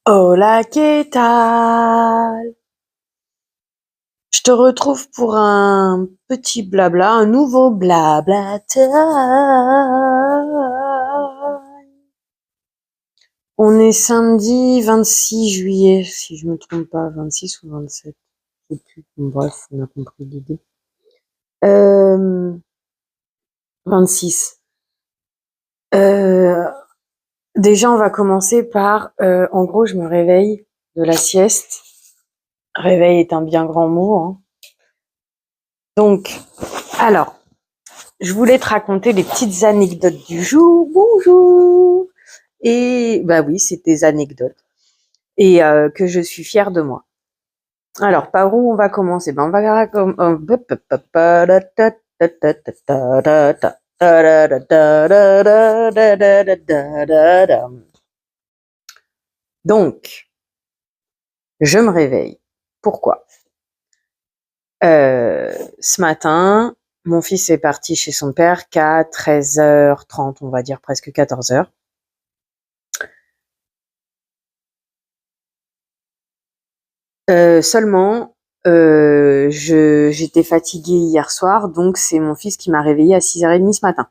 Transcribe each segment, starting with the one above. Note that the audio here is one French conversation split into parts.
Hola, ¿qué tal? Je te retrouve pour un petit blabla, un nouveau blabla time. On est samedi 26 juillet, si je me trompe pas, 26 ou 27, je sais plus. Bon, bref, on a compris l'idée. 26. Euh, Déjà, on va commencer par, en gros, je me réveille de la sieste. Réveil est un bien grand mot, hein. Donc, alors, je voulais te raconter les petites anecdotes du jour. Bonjour. Et bah oui, c'est des anecdotes et que je suis fière de moi. Alors, par où on va commencer? Ben, on va donc, je me réveille. Pourquoi? Ce matin, mon fils est parti chez son père qu'à 13h30, on va dire presque 14h. Seulement, j'étais fatiguée hier soir, donc c'est mon fils qui m'a réveillée à 6h30 ce matin.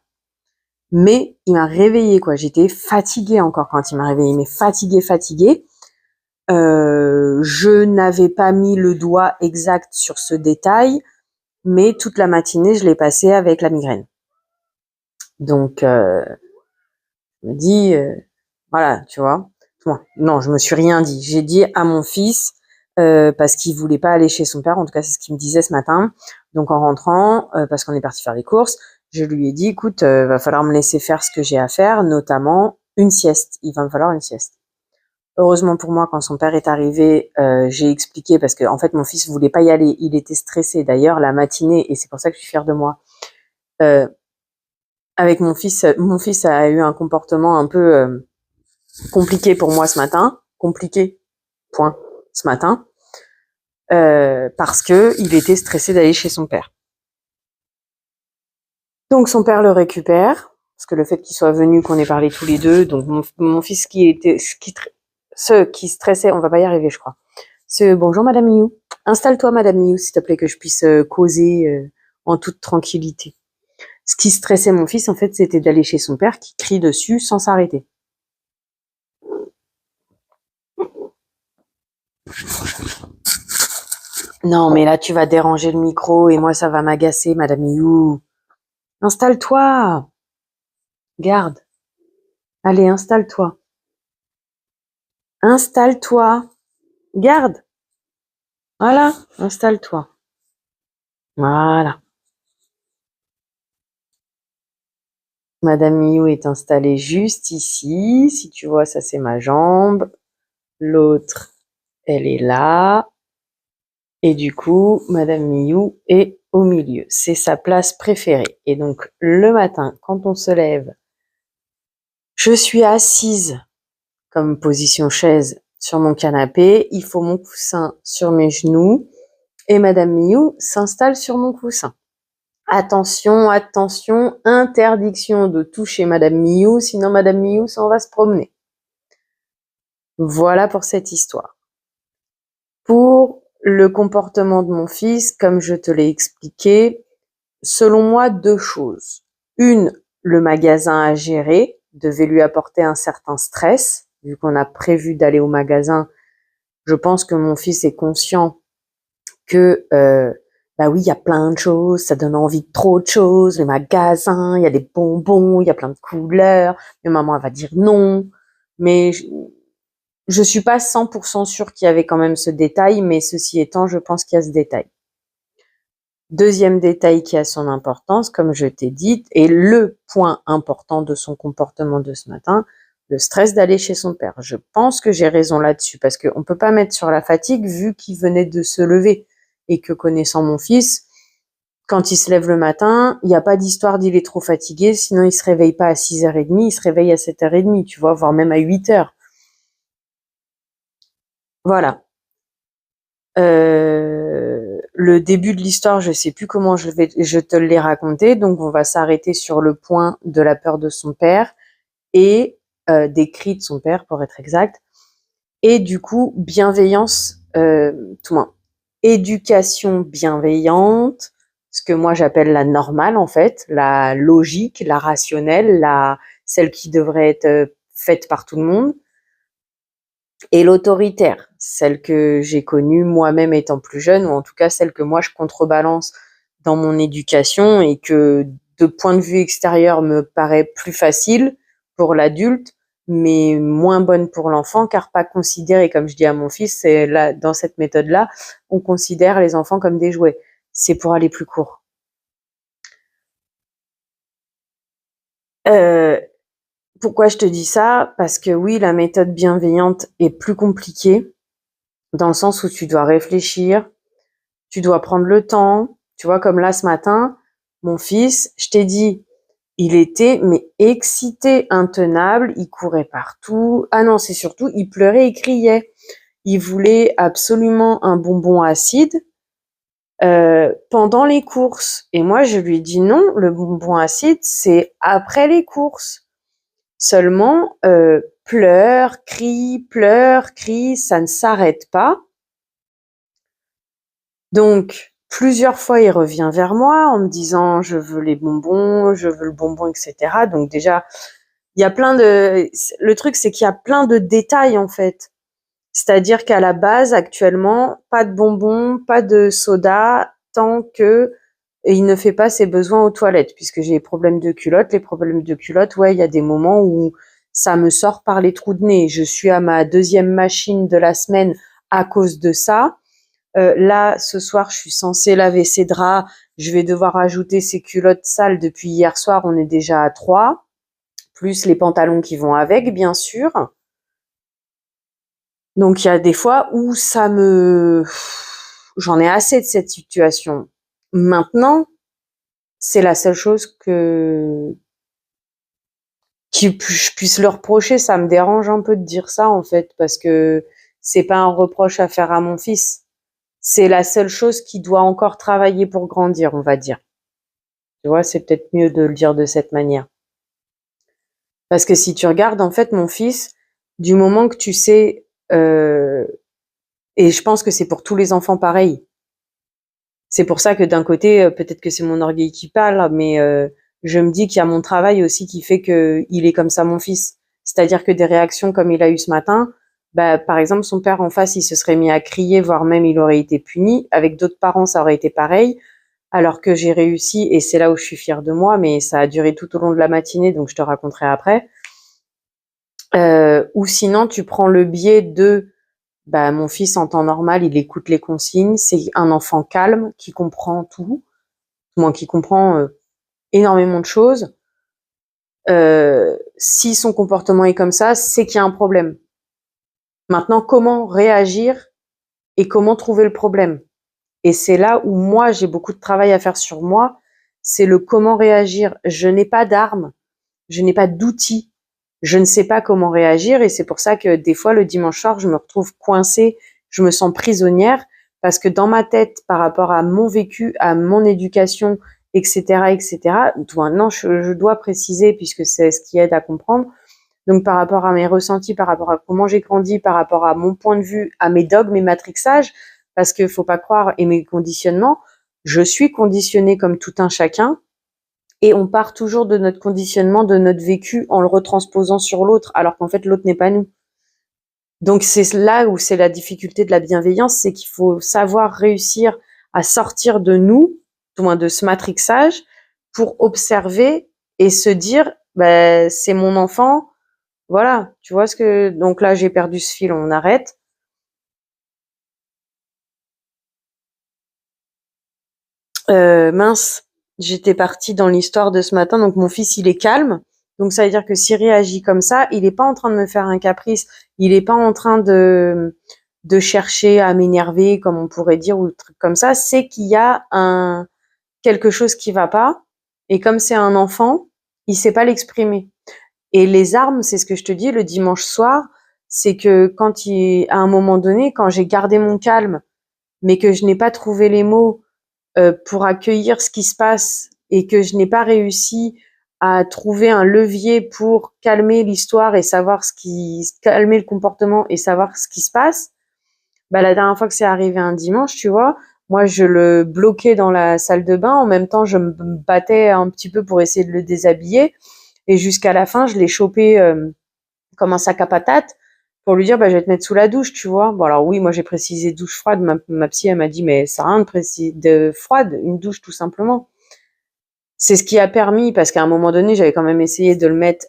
Mais il m'a réveillée, quoi. J'étais fatiguée encore quand il m'a réveillée, mais fatiguée. Je n'avais pas mis le doigt exact sur ce détail, mais toute la matinée, je l'ai passée avec la migraine. Donc, je me dis, voilà, tu vois. Non, je me suis rien dit. J'ai dit à mon fils, parce qu'il voulait pas aller chez son père, en tout cas c'est ce qu'il me disait ce matin. Donc en rentrant, parce qu'on est parti faire les courses, je lui ai dit, écoute, va falloir me laisser faire ce que j'ai à faire, notamment une sieste. Il va me falloir une sieste. Heureusement pour moi, quand son père est arrivé, j'ai expliqué parce que en fait mon fils voulait pas y aller, il était stressé. D'ailleurs la matinée, et c'est pour ça que je suis fière de moi. euh, Avec mon fils a eu un comportement un peu compliqué pour moi ce matin, compliqué, point, ce matin, parce que il était stressé d'aller chez son père. Donc son père le récupère, parce que le fait qu'il soit venu, qu'on ait parlé tous les deux, donc mon fils ce qui stressait, on va pas y arriver, je crois. Bonjour Madame Miou, installe-toi Madame Miou, s'il te plaît, que je puisse causer en toute tranquillité. Ce qui stressait mon fils, en fait, c'était d'aller chez son père qui crie dessus sans s'arrêter. Non, mais là, tu vas déranger le micro et moi, ça va m'agacer, Madame Miou. Installe-toi. Garde. Allez, installe-toi. Installe-toi. Garde. Voilà, installe-toi. Voilà. Madame Miou est installée juste ici. Si tu vois, ça, c'est ma jambe. L'autre, elle est là. Et du coup, Madame Miou est au milieu. C'est sa place préférée. Et donc, le matin, quand on se lève, je suis assise comme position chaise sur mon canapé. Il faut mon coussin sur mes genoux. Et Madame Miou s'installe sur mon coussin. Attention, attention, interdiction de toucher Madame Miou, sinon Madame Miou s'en va se promener. Voilà pour cette histoire. Pour le comportement de mon fils, comme je te l'ai expliqué, selon moi, deux choses. Une, le magasin à gérer devait lui apporter un certain stress. Vu qu'on a prévu d'aller au magasin, je pense que mon fils est conscient que, bah oui, il y a plein de choses, ça donne envie de trop de choses, les magasins, il y a des bonbons, il y a plein de couleurs, mais maman, elle va dire non. Mais je suis pas 100% sûre qu'il y avait quand même ce détail, mais ceci étant, je pense qu'il y a ce détail. Deuxième détail qui a son importance, comme je t'ai dit, et le point important de son comportement de ce matin, le stress d'aller chez son père. Je pense que j'ai raison là-dessus, parce qu'on ne peut pas mettre sur la fatigue vu qu'il venait de se lever, et que connaissant mon fils, quand il se lève le matin, il n'y a pas d'histoire d'il est trop fatigué, sinon il se réveille pas à 6h30, il se réveille à 7h30, tu vois, voire même à 8h. Voilà. Le début de l'histoire, je sais plus comment je te l'ai raconté, donc on va s'arrêter sur le point de la peur de son père et des cris de son père, pour être exact. et du coup bienveillance, tout moins éducation bienveillante, ce que moi j'appelle la normale en fait, la logique, la rationnelle, celle qui devrait être faite par tout le monde, et l'autoritaire, celle que j'ai connue moi-même étant plus jeune, ou en tout cas celle que moi je contrebalance dans mon éducation et que de point de vue extérieur me paraît plus facile pour l'adulte, mais moins bonne pour l'enfant, car pas considérée, comme je dis à mon fils, c'est là, dans cette méthode-là, on considère les enfants comme des jouets. C'est pour aller plus court. Pourquoi je te dis ça? Parce que oui, la méthode bienveillante est plus compliquée, dans le sens où tu dois réfléchir, tu dois prendre le temps. Tu vois, comme là ce matin, mon fils, je t'ai dit, il était mais excité, intenable, il courait partout. Ah non, c'est surtout, il pleurait et criait. Il voulait absolument un bonbon acide pendant les courses. Et moi, je lui ai dit non, le bonbon acide, c'est après les courses. Seulement, pleure, crie, ça ne s'arrête pas. Donc, plusieurs fois, il revient vers moi en me disant je veux les bonbons, je veux le bonbon, etc. Donc déjà, il y a plein de. Le truc, c'est qu'il y a plein de détails en fait. C'est-à-dire qu'à la base, actuellement, pas de bonbons, pas de soda, tant que il ne fait pas ses besoins aux toilettes, puisque j'ai des problèmes de culotte. Les problèmes de culotte, ouais, il y a des moments où ça me sort par les trous de nez. Je suis à ma 2e machine de la semaine à cause de ça. Là, ce soir, je suis censée laver ses draps. Je vais devoir ajouter ses culottes sales depuis hier soir. On est déjà à 3, plus les pantalons qui vont avec, bien sûr. Donc, il y a des fois où j'en ai assez de cette situation. Maintenant, c'est la seule chose je puisse leur reprocher. Ça me dérange un peu de dire ça, en fait, parce que c'est pas un reproche à faire à mon fils. C'est la seule chose qui doit encore travailler pour grandir, on va dire. Tu vois, c'est peut-être mieux de le dire de cette manière. Parce que si tu regardes, en fait, mon fils, du moment que tu sais, et je pense que c'est pour tous les enfants pareil. C'est pour ça que d'un côté, peut-être que c'est mon orgueil qui parle, mais je me dis qu'il y a mon travail aussi qui fait que il est comme ça, mon fils. C'est-à-dire que des réactions comme il a eu ce matin, bah, par exemple, son père en face, il se serait mis à crier, voire même il aurait été puni. Avec d'autres parents, ça aurait été pareil. Alors que j'ai réussi, et c'est là où je suis fière de moi, mais ça a duré tout au long de la matinée, donc je te raconterai après. Ou sinon, tu prends le biais de bah, mon fils, en temps normal, il écoute les consignes, c'est un enfant calme qui comprend tout, qui comprend énormément de choses. Si son comportement est comme ça, c'est qu'il y a un problème. Maintenant, comment réagir et comment trouver le problème? Et c'est là où moi, j'ai beaucoup de travail à faire sur moi, c'est le comment réagir. Je n'ai pas d'armes, je n'ai pas d'outils, je ne sais pas comment réagir, et c'est pour ça que des fois, le dimanche soir, je me retrouve coincée, je me sens prisonnière, parce que dans ma tête, par rapport à mon vécu, à mon éducation, etc., maintenant, je dois préciser, puisque c'est ce qui aide à comprendre, donc par rapport à mes ressentis, par rapport à comment j'ai grandi, par rapport à mon point de vue, à mes dogmes, mes matrixages, parce qu'il faut pas croire, et mes conditionnements, je suis conditionnée comme tout un chacun, et on part toujours de notre conditionnement, de notre vécu, en le retransposant sur l'autre, alors qu'en fait l'autre n'est pas nous. Donc c'est là où c'est la difficulté de la bienveillance, c'est qu'il faut savoir réussir à sortir de nous, du moins de ce matrixage, pour observer et se dire, bah, c'est mon enfant, voilà, tu vois ce que... Donc là, j'ai perdu ce fil, on arrête. Mince, j'étais partie dans l'histoire de ce matin. Donc mon fils, il est calme. Donc ça veut dire que s'il réagit comme ça, il est pas en train de me faire un caprice. Il est pas en train de chercher à m'énerver, comme on pourrait dire, ou truc comme ça. C'est qu'il y a quelque chose qui va pas. Et comme c'est un enfant, il sait pas l'exprimer. Et les armes, c'est ce que je te dis le dimanche soir, c'est que à un moment donné, quand j'ai gardé mon calme, mais que je n'ai pas trouvé les mots pour accueillir ce qui se passe et que je n'ai pas réussi à trouver un levier pour calmer l'histoire et calmer le comportement et savoir ce qui se passe. Bah, la dernière fois que c'est arrivé un dimanche, tu vois, moi, je le bloquais dans la salle de bain. En même temps, je me battais un petit peu pour essayer de le déshabiller. Et jusqu'à la fin, je l'ai chopé comme un sac à patates pour lui dire, bah, je vais te mettre sous la douche, tu vois. Bon, alors oui, moi, j'ai précisé douche froide. Ma psy, elle m'a dit, mais ça a rien de froide, une douche tout simplement. C'est ce qui a permis, parce qu'à un moment donné, j'avais quand même essayé de le mettre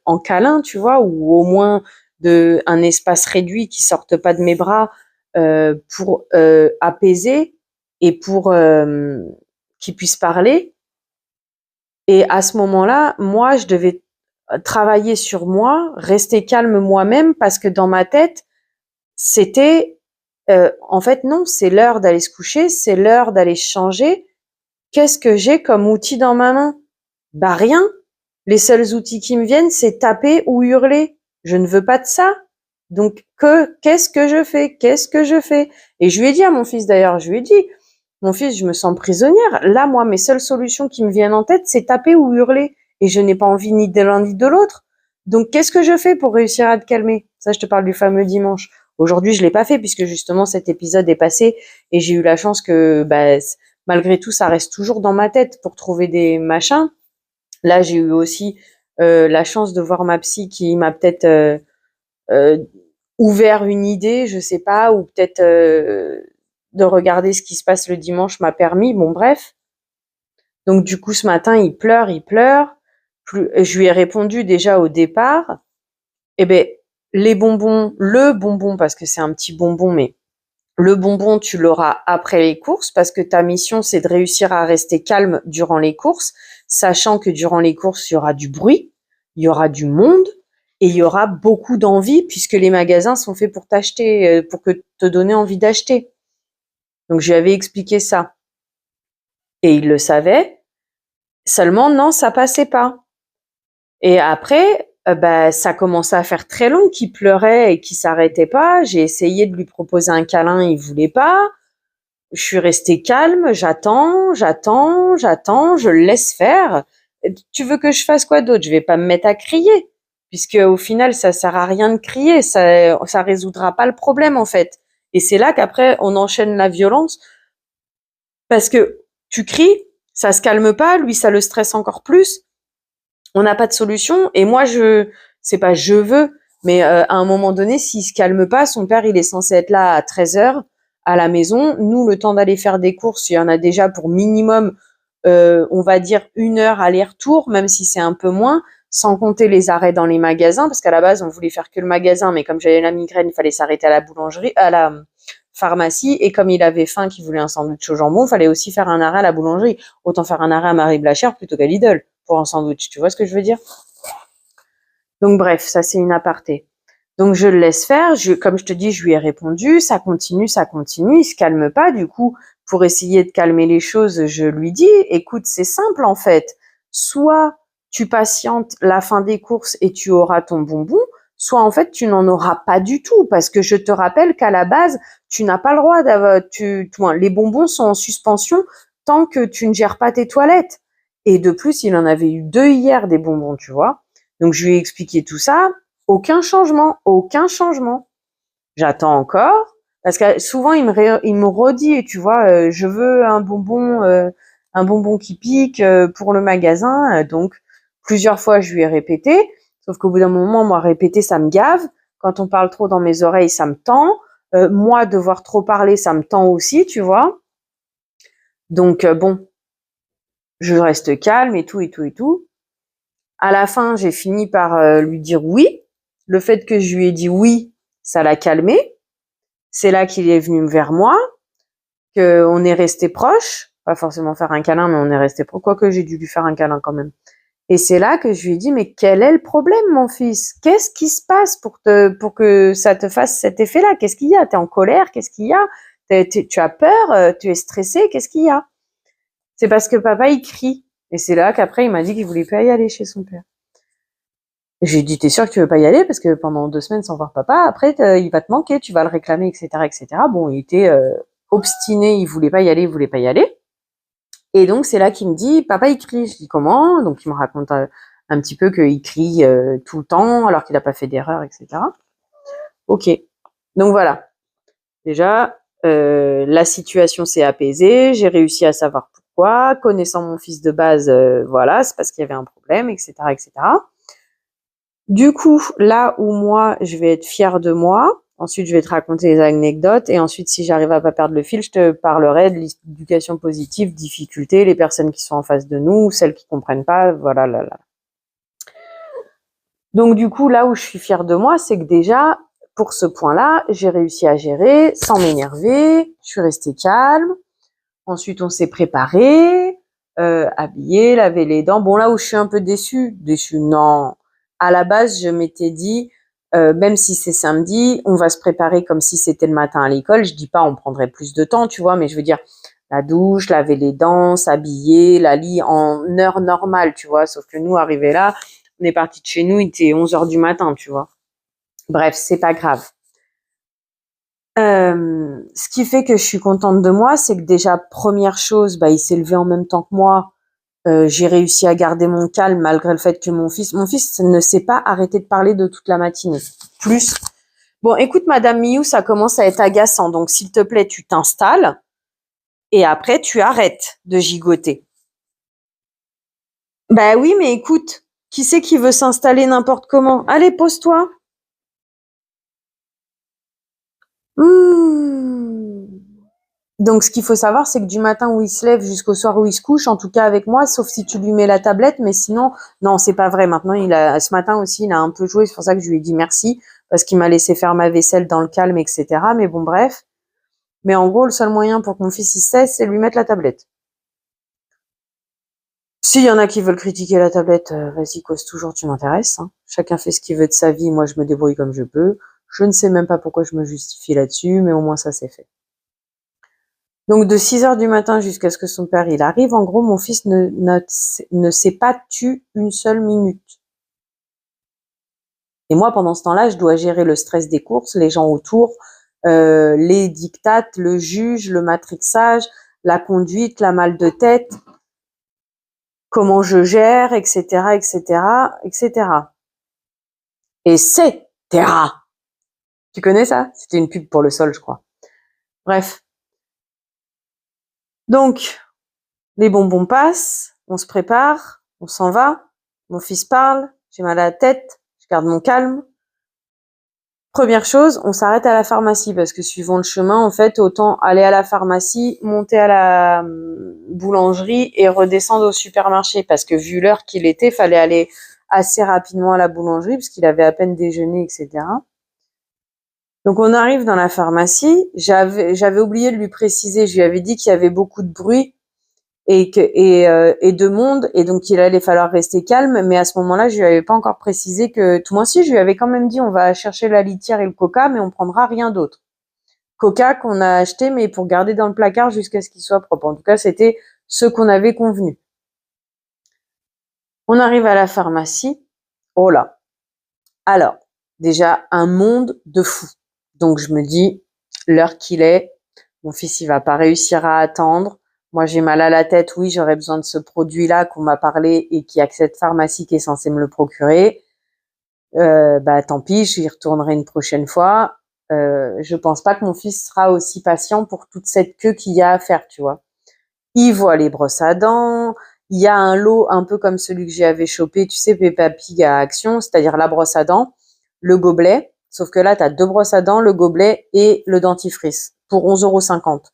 en câlin, tu vois, ou au moins un espace réduit qui sorte pas de mes bras pour apaiser et pour qu'il puisse parler. Et à ce moment-là, moi, je devais travailler sur moi, rester calme moi-même, parce que dans ma tête, c'était en fait non, c'est l'heure d'aller se coucher, c'est l'heure d'aller changer. Qu'est-ce que j'ai comme outil dans ma main? Bah rien. Les seuls outils qui me viennent, c'est taper ou hurler. Je ne veux pas de ça. Donc qu'est-ce que je fais? Qu'est-ce que je fais? Et je lui ai dit à mon fils d'ailleurs, je lui ai dit, mon fils, je me sens prisonnière. Là, moi, mes seules solutions qui me viennent en tête, c'est taper ou hurler. Et je n'ai pas envie ni de l'un ni de l'autre. Donc qu'est-ce que je fais pour réussir à te calmer? Ça, je te parle du fameux dimanche. Aujourd'hui, je l'ai pas fait puisque justement cet épisode est passé et j'ai eu la chance que, bah, malgré tout, ça reste toujours dans ma tête pour trouver des machins. Là, j'ai eu aussi la chance de voir ma psy qui m'a peut-être ouvert une idée, je sais pas, ou peut-être de regarder ce qui se passe le dimanche m'a permis. Bon, bref. Donc du coup, ce matin, il pleure, il pleure. Je lui ai répondu déjà au départ. Eh ben, les bonbons, le bonbon, parce que c'est un petit bonbon, mais le bonbon, tu l'auras après les courses parce que ta mission, c'est de réussir à rester calme durant les courses, sachant que durant les courses, il y aura du bruit, il y aura du monde et il y aura beaucoup d'envie puisque les magasins sont faits pour t'acheter, pour te donner envie d'acheter. Donc, je lui avais expliqué ça. Et il le savait. Seulement, non, ça passait pas. Et après, bah, ça commençait à faire très long qu'il pleurait et qu'il s'arrêtait pas. J'ai essayé de lui proposer un câlin, il voulait pas. Je suis restée calme, j'attends, je le laisse faire. Tu veux que je fasse quoi d'autre? Je vais pas me mettre à crier, puisque au final, ça sert à rien de crier, ça résoudra pas le problème en fait. Et c'est là qu'après on enchaîne la violence, parce que tu cries, ça se calme pas, lui ça le stresse encore plus. On n'a pas de solution. Et moi c'est pas je veux, mais à un moment donné, s'il se calme pas, son père il est censé être là à 13h à la maison. Nous, le temps d'aller faire des courses, il y en a déjà pour minimum, on va dire 1 heure aller-retour, même si c'est un peu moins, sans compter les arrêts dans les magasins, parce qu'à la base, on voulait faire que le magasin, mais comme j'avais la migraine, il fallait s'arrêter à la boulangerie, à la pharmacie, et comme il avait faim, qu'il voulait un sandwich au jambon, il fallait aussi faire un arrêt à la boulangerie. Autant faire un arrêt à Marie Blachère plutôt qu'à Lidl pour un sandwich. Tu vois ce que je veux dire? Donc bref, ça c'est une aparté. Donc je le laisse faire, comme je te dis, je lui ai répondu, ça continue, il se calme pas. Du coup, pour essayer de calmer les choses, je lui dis, écoute, c'est simple en fait. Soit tu patientes la fin des courses et tu auras ton bonbon, soit en fait tu n'en auras pas du tout, parce que je te rappelle qu'à la base, tu n'as pas le droit d'avoir, les bonbons sont en suspension tant que tu ne gères pas tes toilettes. Et de plus, il en avait eu 2 hier des bonbons, tu vois. Donc je lui ai expliqué tout ça. Aucun changement, aucun changement. J'attends encore, parce que souvent il me redit, tu vois, je veux un bonbon qui pique pour le magasin. Donc plusieurs fois je lui ai répété, sauf qu'au bout d'un moment, moi répéter ça me gave. Quand on parle trop dans mes oreilles, ça me tend. Moi devoir trop parler, ça me tend aussi, tu vois. Donc bon, je reste calme et tout et tout et tout. À la fin, j'ai fini par lui dire oui. Le fait que je lui ai dit oui, ça l'a calmé. C'est là qu'il est venu vers moi, qu'on est resté proche. Pas forcément faire un câlin, mais on est resté proche. Quoique j'ai dû lui faire un câlin quand même. Et c'est là que je lui ai dit, mais quel est le problème, mon fils? Qu'est-ce qui se passe pour que ça te fasse cet effet-là? Qu'est-ce qu'il y a? T'es en colère? Qu'est-ce qu'il y a? Tu as peur? Tu es stressé? Qu'est-ce qu'il y a? C'est parce que papa, il crie. Et c'est là qu'après, il m'a dit qu'il voulait pas y aller chez son père. J'ai dit, t'es sûr que tu veux pas y aller? Parce que pendant 2 semaines sans voir papa, après, il va te manquer, tu vas le réclamer, etc., etc. Bon, il était obstiné, il voulait pas y aller. Et donc, c'est là qu'il me dit, papa, il crie. Je dis, comment? Donc, il me raconte un petit peu qu'il crie tout le temps, alors qu'il n'a pas fait d'erreur, etc. Ok. Donc, voilà. Déjà, la situation s'est apaisée. J'ai réussi à savoir pourquoi. Connaissant mon fils de base, voilà, c'est parce qu'il y avait un problème, etc., etc. Du coup, là où moi, je vais être fière de moi, ensuite, je vais te raconter les anecdotes, et ensuite, si j'arrive à pas perdre le fil, je te parlerai de l'éducation positive, difficultés, les personnes qui sont en face de nous, celles qui comprennent pas, voilà, là, là. Donc, du coup, là où je suis fière de moi, c'est que déjà, pour ce point-là, j'ai réussi à gérer sans m'énerver, je suis restée calme. Ensuite, on s'est préparé, habillé, lavé les dents. Bon, là où je suis un peu déçue, non. À la base, je m'étais dit, même si c'est samedi, on va se préparer comme si c'était le matin à l'école. Je dis pas, on prendrait plus de temps, tu vois, mais je veux dire, la douche, laver les dents, s'habiller, la lit en heure normale, tu vois. Sauf que nous, arrivés là, on est parti de chez nous, il était 11h du matin, tu vois. Bref, c'est pas grave. Ce qui fait que je suis contente de moi, c'est que déjà, première chose, il s'est levé en même temps que moi. J'ai réussi à garder mon calme malgré le fait que mon fils ne s'est pas arrêté de parler de toute la matinée. Plus. Bon, écoute, Madame Miou, ça commence à être agaçant. Donc, s'il te plaît, tu t'installes et après, tu arrêtes de gigoter. Bah oui, mais écoute, qui c'est qui veut s'installer n'importe comment? Allez, pose-toi. Mmh. Donc, ce qu'il faut savoir, c'est que du matin où il se lève jusqu'au soir où il se couche, en tout cas avec moi, sauf si tu lui mets la tablette, mais sinon, non, c'est pas vrai. Maintenant, ce matin aussi, il a un peu joué. C'est pour ça que je lui ai dit merci, parce qu'il m'a laissé faire ma vaisselle dans le calme, etc. Mais bon, bref. Mais en gros, le seul moyen pour que mon fils il se taise, c'est lui mettre la tablette. S'il y en a qui veulent critiquer la tablette, vas-y, cause toujours, tu m'intéresses. Hein. Chacun fait ce qu'il veut de sa vie. Moi, je me débrouille comme je peux. Je ne sais même pas pourquoi je me justifie là-dessus, mais au moins ça, c'est fait. Donc de 6h du matin jusqu'à ce que son père il arrive, en gros, mon fils ne s'est pas tu une seule minute. Et moi, pendant ce temps-là, je dois gérer le stress des courses, les gens autour, les dictates, le juge, le matrixage, la conduite, la mal de tête, comment je gère, etc., etc., etc. Etc. Tu connais ça? C'était une pub pour le sol, je crois. Bref. Donc, les bonbons passent, on se prépare, on s'en va, mon fils parle, j'ai mal à la tête, je garde mon calme. Première chose, on s'arrête à la pharmacie parce que suivant le chemin, en fait, autant aller à la pharmacie, monter à la boulangerie et redescendre au supermarché parce que vu l'heure qu'il était, fallait aller assez rapidement à la boulangerie parce qu'il avait à peine déjeuné, etc. Donc on arrive dans la pharmacie, j'avais oublié de lui préciser, je lui avais dit qu'il y avait beaucoup de bruit et de monde et donc il allait falloir rester calme, mais à ce moment-là je lui avais pas encore précisé que tout moi si je lui avais quand même dit on va chercher la litière et le coca mais on prendra rien d'autre. Coca qu'on a acheté mais pour garder dans le placard jusqu'à ce qu'il soit propre. En tout cas c'était ce qu'on avait convenu. On arrive à la pharmacie. Oh là. Alors déjà un monde de fou. Donc je me dis l'heure qu'il est, mon fils il va pas réussir à attendre. Moi, j'ai mal à la tête. Oui, j'aurais besoin de ce produit-là qu'on m'a parlé et qui a que cette pharmacie qui est censée me le procurer. Tant pis, j'y retournerai une prochaine fois. Je pense pas que mon fils sera aussi patient pour toute cette queue qu'il y a à faire, tu vois. Il voit les brosses à dents. Il y a un lot un peu comme celui que j'avais chopé, tu sais, Peppa Pig à Action, c'est-à-dire la brosse à dents, le gobelet. Sauf que là, tu as 2 brosses à dents, le gobelet et le dentifrice pour 11,50 €.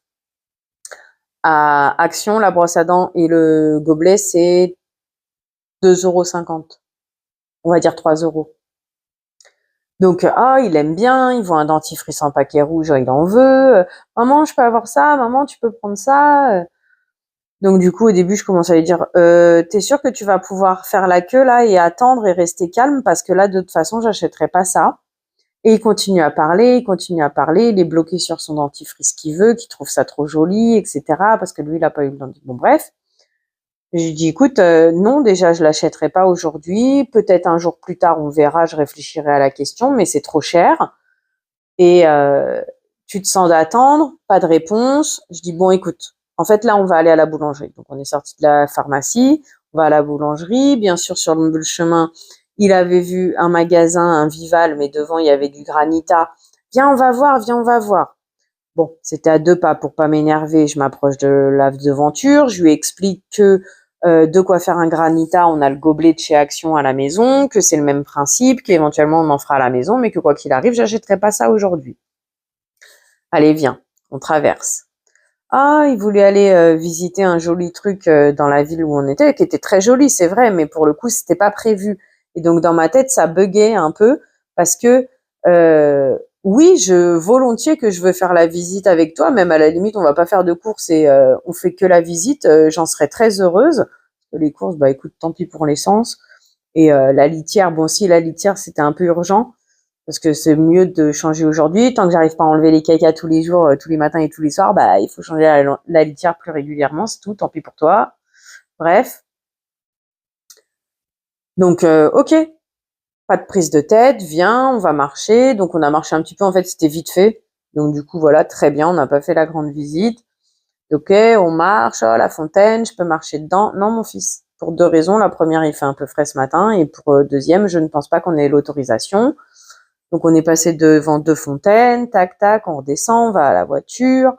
À Action, la brosse à dents et le gobelet, c'est 2,50 €. On va dire 3 €. Donc, il aime bien, il voit un dentifrice en paquet rouge, il en veut. Maman, je peux avoir ça? Maman, tu peux prendre ça? Donc, du coup, au début, je commence à lui dire, t'es sûr que tu vas pouvoir faire la queue là et attendre et rester calme parce que là, de toute façon, j'achèterai pas ça. Et il continue à parler, il est bloqué sur son dentifrice qu'il veut, qu'il trouve ça trop joli, etc. Parce que lui, il a pas eu le dentifrice. Bon, bref. J'ai dit, écoute, non, déjà, je l'achèterai pas aujourd'hui. Peut-être un jour plus tard, on verra, je réfléchirai à la question, mais c'est trop cher. Et tu te sens d'attendre, pas de réponse. Je dis, bon, écoute, En fait, là, on va aller à la boulangerie. Donc, on est sorti de la pharmacie, on va à la boulangerie. Bien sûr, sur le chemin, il avait vu un magasin, un Vival, mais devant, il y avait du Granita. Viens, on va voir, viens, on va voir. Bon, c'était à 2 pas pour pas m'énerver. Je m'approche de la devanture. Je lui explique que de quoi faire un Granita, on a le gobelet de chez Action à la maison, que c'est le même principe, qu'éventuellement on en fera à la maison, mais que quoi qu'il arrive, j'achèterai pas ça aujourd'hui. Allez, viens, on traverse. Ah, il voulait aller visiter un joli truc dans la ville où on était, qui était très joli, c'est vrai, mais pour le coup, c'était pas prévu. Et donc dans ma tête, ça buguait un peu parce que oui, volontiers que je veux faire la visite avec toi, même à la limite, on va pas faire de courses et on fait que la visite, j'en serais très heureuse. Les courses, bah écoute, tant pis pour l'essence. Et la litière, bon si la litière c'était un peu urgent, parce que c'est mieux de changer aujourd'hui. Tant que j'arrive pas à enlever les cacas tous les jours, tous les matins et tous les soirs, bah il faut changer la litière plus régulièrement, c'est tout, tant pis pour toi. Bref. Donc ok, pas de prise de tête, viens, on va marcher. Donc on a marché un petit peu, en fait c'était vite fait. Donc du coup voilà, très bien, on n'a pas fait la grande visite. Ok, on marche, oh, la fontaine, je peux marcher dedans. Non mon fils, pour 2 raisons. La première, il fait un peu frais ce matin, et pour deuxième, je ne pense pas qu'on ait l'autorisation. Donc on est passé devant 2 fontaines, tac tac, on redescend, on va à la voiture.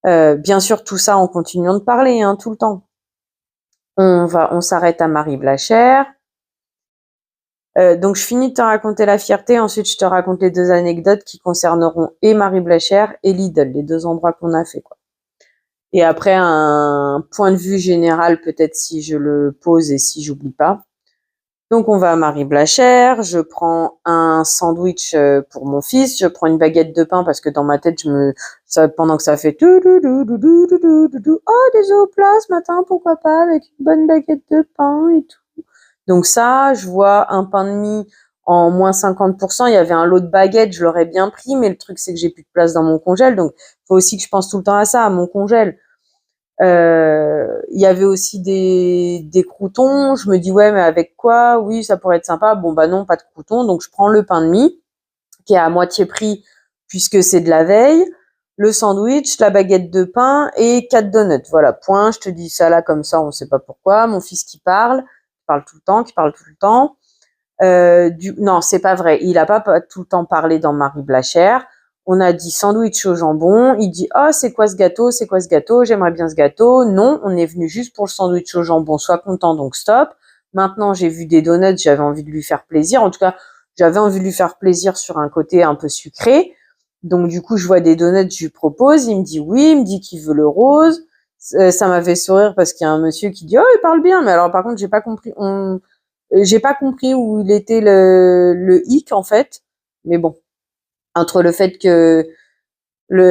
Bien sûr, tout ça en continuant de parler, hein, tout le temps. On s'arrête à Marie-Blachère. Donc je finis de te raconter la fierté, ensuite je te raconte les 2 anecdotes qui concerneront et Marie-Blachère et Lidl, les 2 endroits qu'on a fait, quoi. Et après un point de vue général, peut-être si je le pose et si j'oublie pas. Donc on va à Marie-Blachère, je prends un sandwich pour mon fils, je prends une baguette de pain parce que dans ma tête pendant que ça fait oh des œufs au plat ce matin, pourquoi pas avec une bonne baguette de pain et tout. Donc ça, je vois un pain de mie en moins 50%, il y avait un lot de baguettes, je l'aurais bien pris, mais le truc c'est que j'ai plus de place dans mon congèle, donc faut aussi que je pense tout le temps à ça, à mon congèle. Il y avait aussi des croûtons. Je me dis ouais, mais avec quoi? Oui, ça pourrait être sympa. Bon bah non, pas de croûtons. Donc je prends le pain de mie qui est à moitié prix puisque c'est de la veille, le sandwich, la baguette de pain et 4 donuts. Voilà, point. Je te dis ça là comme ça, on sait pas pourquoi. Mon fils qui parle tout le temps, qui parle tout le temps. Non, c'est pas vrai. Il a pas tout le temps parlé dans Marie-Blachère. On a dit sandwich au jambon. Il dit oh c'est quoi ce gâteau? C'est quoi ce gâteau? J'aimerais bien ce gâteau. Non, on est venu juste pour le sandwich au jambon. Sois content, donc stop. Maintenant j'ai vu des donuts, j'avais envie de lui faire plaisir. En tout cas, j'avais envie de lui faire plaisir sur un côté un peu sucré. Donc du coup je vois des donuts, je lui propose. Il me dit oui, il me dit qu'il veut le rose. Ça m'a fait sourire parce qu'il y a un monsieur qui dit oh il parle bien. Mais alors par contre j'ai pas compris. J'ai pas compris où il était le hic en fait, mais bon, entre le fait que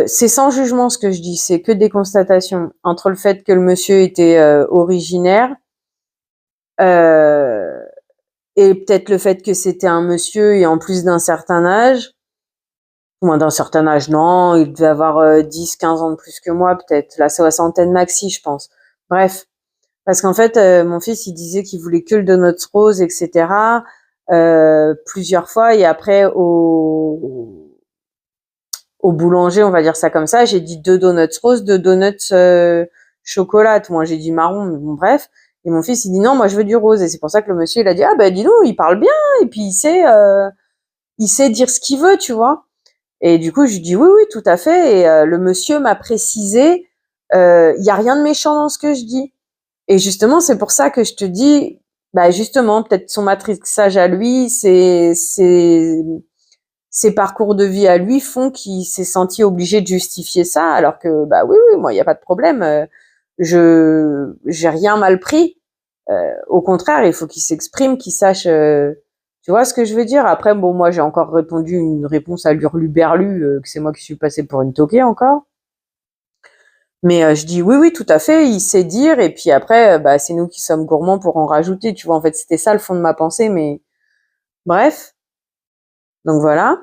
c'est sans jugement ce que je dis, c'est que des constatations. Entre le fait que le monsieur était originaire euh, et peut-être le fait que c'était un monsieur et en plus d'un certain âge, moins d'un certain âge, non, il devait avoir 10, 15 ans de plus que moi, peut-être la soixantaine maxi, je pense. Bref, parce qu'en fait, mon fils, il disait qu'il voulait que le donuts rose, etc. Plusieurs fois, et après au boulanger, on va dire ça comme ça, j'ai dit 2 donuts roses, 2 donuts chocolat. Moi, j'ai dit marron, mais bon, bref. Et mon fils, il dit non, moi, je veux du rose. Et c'est pour ça que le monsieur, il a dit ah ben dis donc, il parle bien et puis il sait dire ce qu'il veut, tu vois. Et du coup, je lui dis oui, oui, tout à fait. Et le monsieur m'a précisé, il y a rien de méchant dans ce que je dis. Et justement, c'est pour ça que je te dis, bah justement, peut-être son matrixage à lui, ses parcours de vie à lui font qu'il s'est senti obligé de justifier ça, alors que bah oui, oui, moi, il y a pas de problème. J'ai rien mal pris. Au contraire, il faut qu'il s'exprime, qu'il sache. Tu vois ce que je veux dire? Après, bon, moi, j'ai encore répondu une réponse à l'hurluberlu, que c'est moi qui suis passée pour une toquée encore. Mais je dis oui, oui, tout à fait, il sait dire, et puis après, bah, c'est nous qui sommes gourmands pour en rajouter, tu vois. En fait, c'était ça le fond de ma pensée, mais bref. Donc voilà.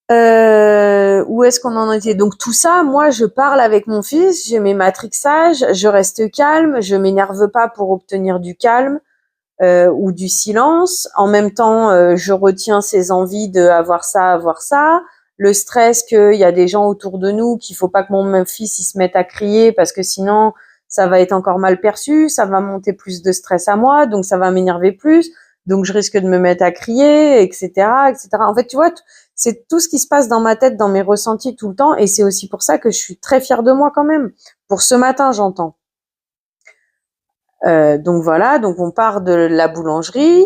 Où est-ce qu'on en était? Donc tout ça, moi, je parle avec mon fils, j'ai mes matrixages, je reste calme, je m'énerve pas pour obtenir du calme ou du silence. En même temps, je retiens ses envies de avoir ça, le stress qu'il y a des gens autour de nous, qu'il faut pas que mon fils il se mette à crier parce que sinon ça va être encore mal perçu, ça va monter plus de stress à moi, donc ça va m'énerver plus, donc je risque de me mettre à crier, etc., etc. En fait, tu vois, c'est tout ce qui se passe dans ma tête, dans mes ressentis tout le temps, et c'est aussi pour ça que je suis très fière de moi quand même. Pour ce matin, j'entends. Donc voilà, donc on part de la boulangerie.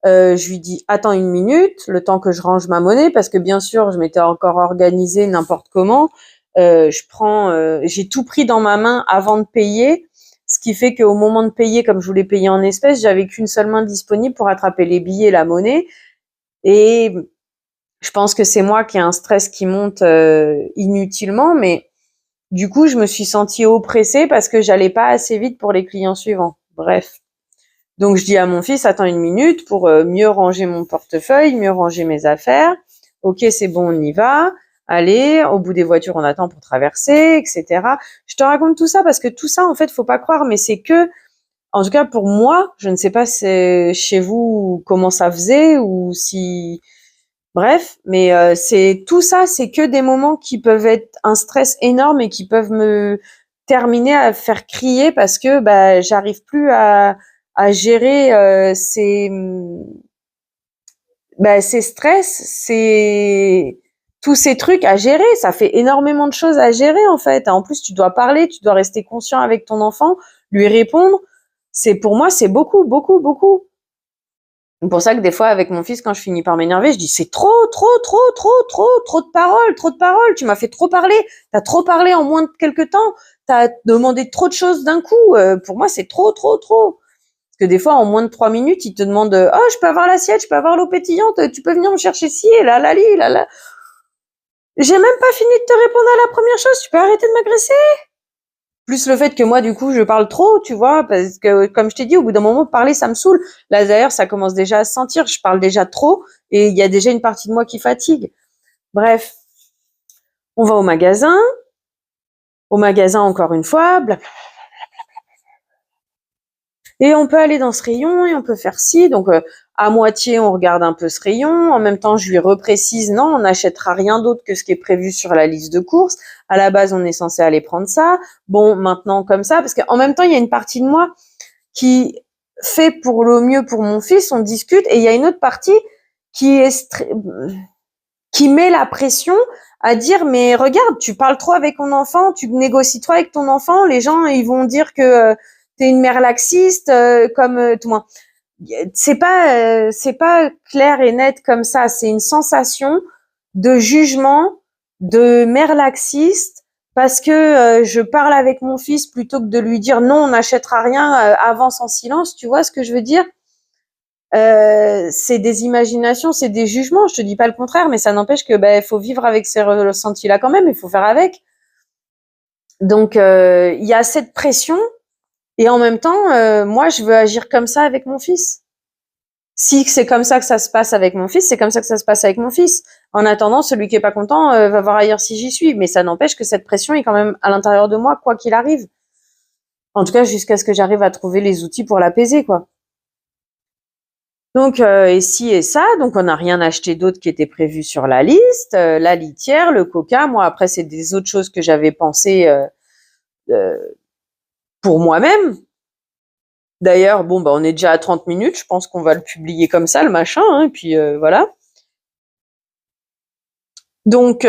Je lui dis attends une minute, le temps que je range ma monnaie, parce que bien sûr je m'étais encore organisée n'importe comment. J'ai tout pris dans ma main avant de payer, ce qui fait qu'au moment de payer, comme je voulais payer en espèces, j'avais qu'une seule main disponible pour attraper les billets, la monnaie. Et je pense que c'est moi qui ai un stress qui monte inutilement, mais du coup je me suis sentie oppressée parce que j'allais pas assez vite pour les clients suivants. Bref. Donc je dis à mon fils, attends une minute pour mieux ranger mon portefeuille, mieux ranger mes affaires. Ok, c'est bon, on y va. Allez, au bout des voitures, on attend pour traverser, etc. Je te raconte tout ça parce que tout ça, en fait, faut pas croire, mais c'est que, en tout cas pour moi, je ne sais pas c'est chez vous comment ça faisait ou si, bref, mais c'est tout ça, c'est que des moments qui peuvent être un stress énorme et qui peuvent me terminer à faire crier parce que bah j'arrive plus à gérer ces stress, tous ces trucs à gérer. Ça fait énormément de choses à gérer en fait. En plus, tu dois parler, tu dois rester conscient avec ton enfant, lui répondre. Pour moi, c'est beaucoup, beaucoup, beaucoup. C'est pour ça que des fois, avec mon fils, quand je finis par m'énerver, je dis c'est trop, trop, trop, trop, trop, trop de paroles, trop de paroles. Tu m'as fait trop parler. T'as trop parlé en moins de quelques temps. T'as demandé trop de choses d'un coup. Pour moi, c'est trop, trop, trop. Parce que des fois, en moins de 3 minutes, il te demande oh, je peux avoir l'assiette, je peux avoir l'eau pétillante, tu peux venir me chercher ci et là, là, là, là. J'ai même pas fini de te répondre à la première chose. Tu peux arrêter de m'agresser. Plus le fait que moi, du coup, je parle trop, tu vois, parce que, comme je t'ai dit, au bout d'un moment, parler, ça me saoule. Là, d'ailleurs, ça commence déjà à se sentir. Je parle déjà trop et il y a déjà une partie de moi qui fatigue. Bref, on va au magasin. Au magasin, encore une fois, blablabla. Et on peut aller dans ce rayon et on peut faire ci. Donc, à moitié, on regarde un peu ce rayon. En même temps, je lui reprécise, non, on n'achètera rien d'autre que ce qui est prévu sur la liste de courses. À la base, on est censé aller prendre ça. Bon, maintenant, comme ça, parce qu'en même temps, il y a une partie de moi qui fait pour le mieux pour mon fils, on discute, et il y a une autre partie qui qui met la pression à dire, mais regarde, tu parles trop avec ton enfant, tu négocies trop avec ton enfant, les gens, ils vont dire que t'es une mère laxiste, comme tout le monde. C'est pas clair et net comme ça. C'est une sensation de jugement, de mère laxiste, parce que je parle avec mon fils plutôt que de lui dire non, on n'achètera rien, avance en silence. Tu vois ce que je veux dire? C'est des imaginations, c'est des jugements. Je te dis pas le contraire, mais ça n'empêche que faut vivre avec ces ressentis-là quand même. Il faut faire avec. Donc il y a cette pression. Et en même temps, moi, je veux agir comme ça avec mon fils. Si c'est comme ça que ça se passe avec mon fils, c'est comme ça que ça se passe avec mon fils. En attendant, celui qui est pas content va voir ailleurs si j'y suis. Mais ça n'empêche que cette pression est quand même à l'intérieur de moi, quoi qu'il arrive. En tout cas, jusqu'à ce que j'arrive à trouver les outils pour l'apaiser, quoi. Donc, et ci et ça, donc on n'a rien acheté d'autre qui était prévu sur la liste. La litière, le coca, moi après c'est des autres choses que j'avais pensé pour moi-même. D'ailleurs, bon, on est déjà à 30 minutes, je pense qu'on va le publier comme ça, le machin, hein, et puis voilà. Donc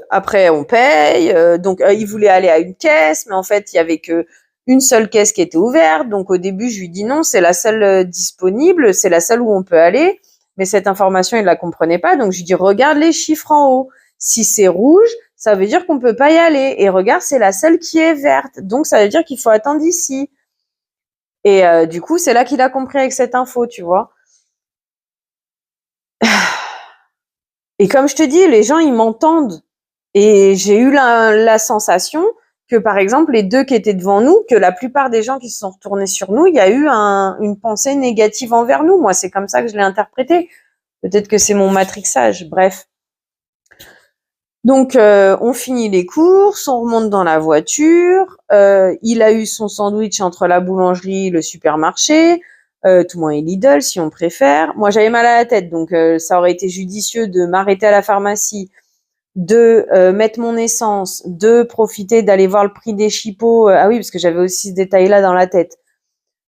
après on paye, donc il voulait aller à une caisse, mais en fait il y avait que une seule caisse qui était ouverte. Donc au début je lui dis non, c'est la seule disponible, c'est la seule où on peut aller. Mais cette information il la comprenait pas, donc je lui dis regarde les chiffres en haut. Si c'est rouge, ça veut dire qu'on peut pas y aller. Et regarde, c'est la seule qui est verte, donc ça veut dire qu'il faut attendre ici. Et du coup c'est là qu'il a compris avec cette info, tu vois. Et comme je te dis, les gens ils m'entendent. Et j'ai eu la sensation que, par exemple, les deux qui étaient devant nous, que la plupart des gens qui se sont retournés sur nous, il y a eu une pensée négative envers nous. Moi, c'est comme ça que je l'ai interprété. Peut-être que c'est mon matrixage. Bref. Donc, on finit les courses, on remonte dans la voiture. Il a eu son sandwich entre la boulangerie, le supermarché, tout moins et Lidl, si on préfère. Moi, j'avais mal à la tête, donc ça aurait été judicieux de m'arrêter à la pharmacie, de mettre mon essence, de profiter d'aller voir le prix des chipots. Ah oui, parce que j'avais aussi ce détail-là dans la tête.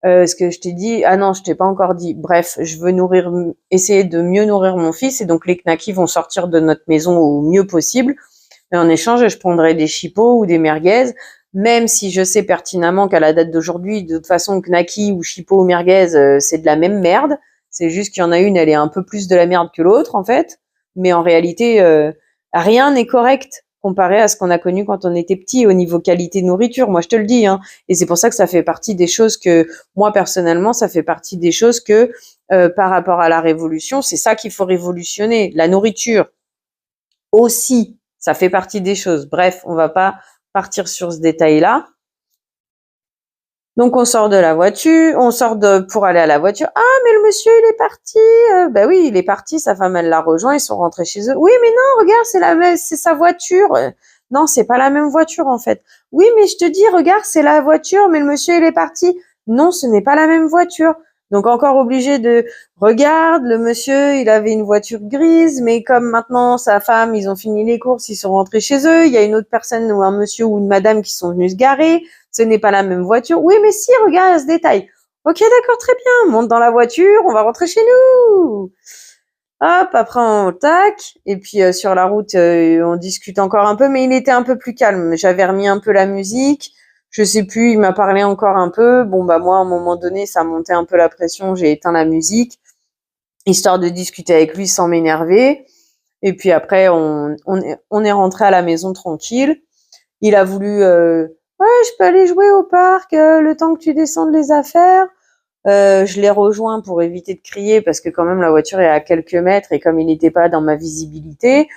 Ce que je t'ai dit, ah non, je t'ai pas encore dit. Bref, je veux essayer de mieux nourrir mon fils, et donc les knackis vont sortir de notre maison au mieux possible. Et en échange, je prendrai des chipots ou des merguez, même si je sais pertinemment qu'à la date d'aujourd'hui, de toute façon, knacki ou chipot ou merguez, c'est de la même merde. C'est juste qu'il y en a une, elle est un peu plus de la merde que l'autre, en fait. Mais en réalité, rien n'est correct comparé à ce qu'on a connu quand on était petit au niveau qualité nourriture. Moi, je te le dis, hein. Et c'est pour ça que ça fait partie des choses que, moi, personnellement, ça fait partie des choses que, par rapport à la révolution, c'est ça qu'il faut révolutionner. La nourriture aussi, ça fait partie des choses. Bref, on va pas partir sur ce détail-là. Donc on sort de la voiture, pour aller à la voiture. Ah, mais le monsieur il est parti. Ben oui, il est parti. Sa femme elle l'a rejoint. Ils sont rentrés chez eux. Oui, mais non, regarde, c'est sa voiture. Non, c'est pas la même voiture en fait. Oui, mais je te dis, regarde, c'est la voiture, mais le monsieur il est parti. Non, ce n'est pas la même voiture. Donc encore obligé de regarde, le monsieur, il avait une voiture grise, mais comme maintenant sa femme, ils ont fini les courses, ils sont rentrés chez eux, il y a une autre personne ou un monsieur ou une madame qui sont venus se garer, ce n'est pas la même voiture. Oui, mais si, regarde ce détail. Ok, d'accord, très bien, monte dans la voiture, on va rentrer chez nous. Hop, après on tac, et puis sur la route, on discute encore un peu, mais il était un peu plus calme. J'avais remis un peu la musique. Je sais plus, il m'a parlé encore un peu. Bon, bah moi, à un moment donné, ça montait un peu la pression, j'ai éteint la musique, histoire de discuter avec lui sans m'énerver. Et puis après, on est rentré à la maison tranquille. Il a voulu, ouais, je peux aller jouer au parc, le temps que tu descendes les affaires. Je l'ai rejoint pour éviter de crier parce que quand même la voiture est à quelques mètres et comme il n'était pas dans ma visibilité.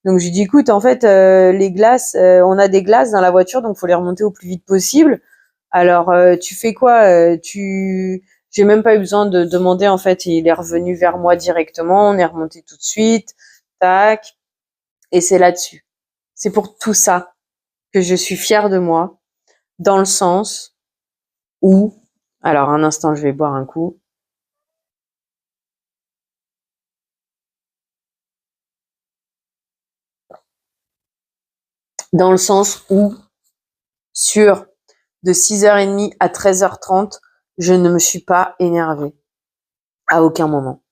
Donc je lui dis écoute, en fait, les glaces, on a des glaces dans la voiture, donc faut les remonter au plus vite possible. Alors tu fais quoi J'ai même pas eu besoin de demander, en fait, il est revenu vers moi directement, on est remonté tout de suite, tac, et c'est là-dessus. C'est pour tout ça que je suis fière de moi, dans le sens où, alors un instant, je vais boire un coup. Dans le sens où, sur de 6h30 à 13h30, je ne me suis pas énervée. À aucun moment.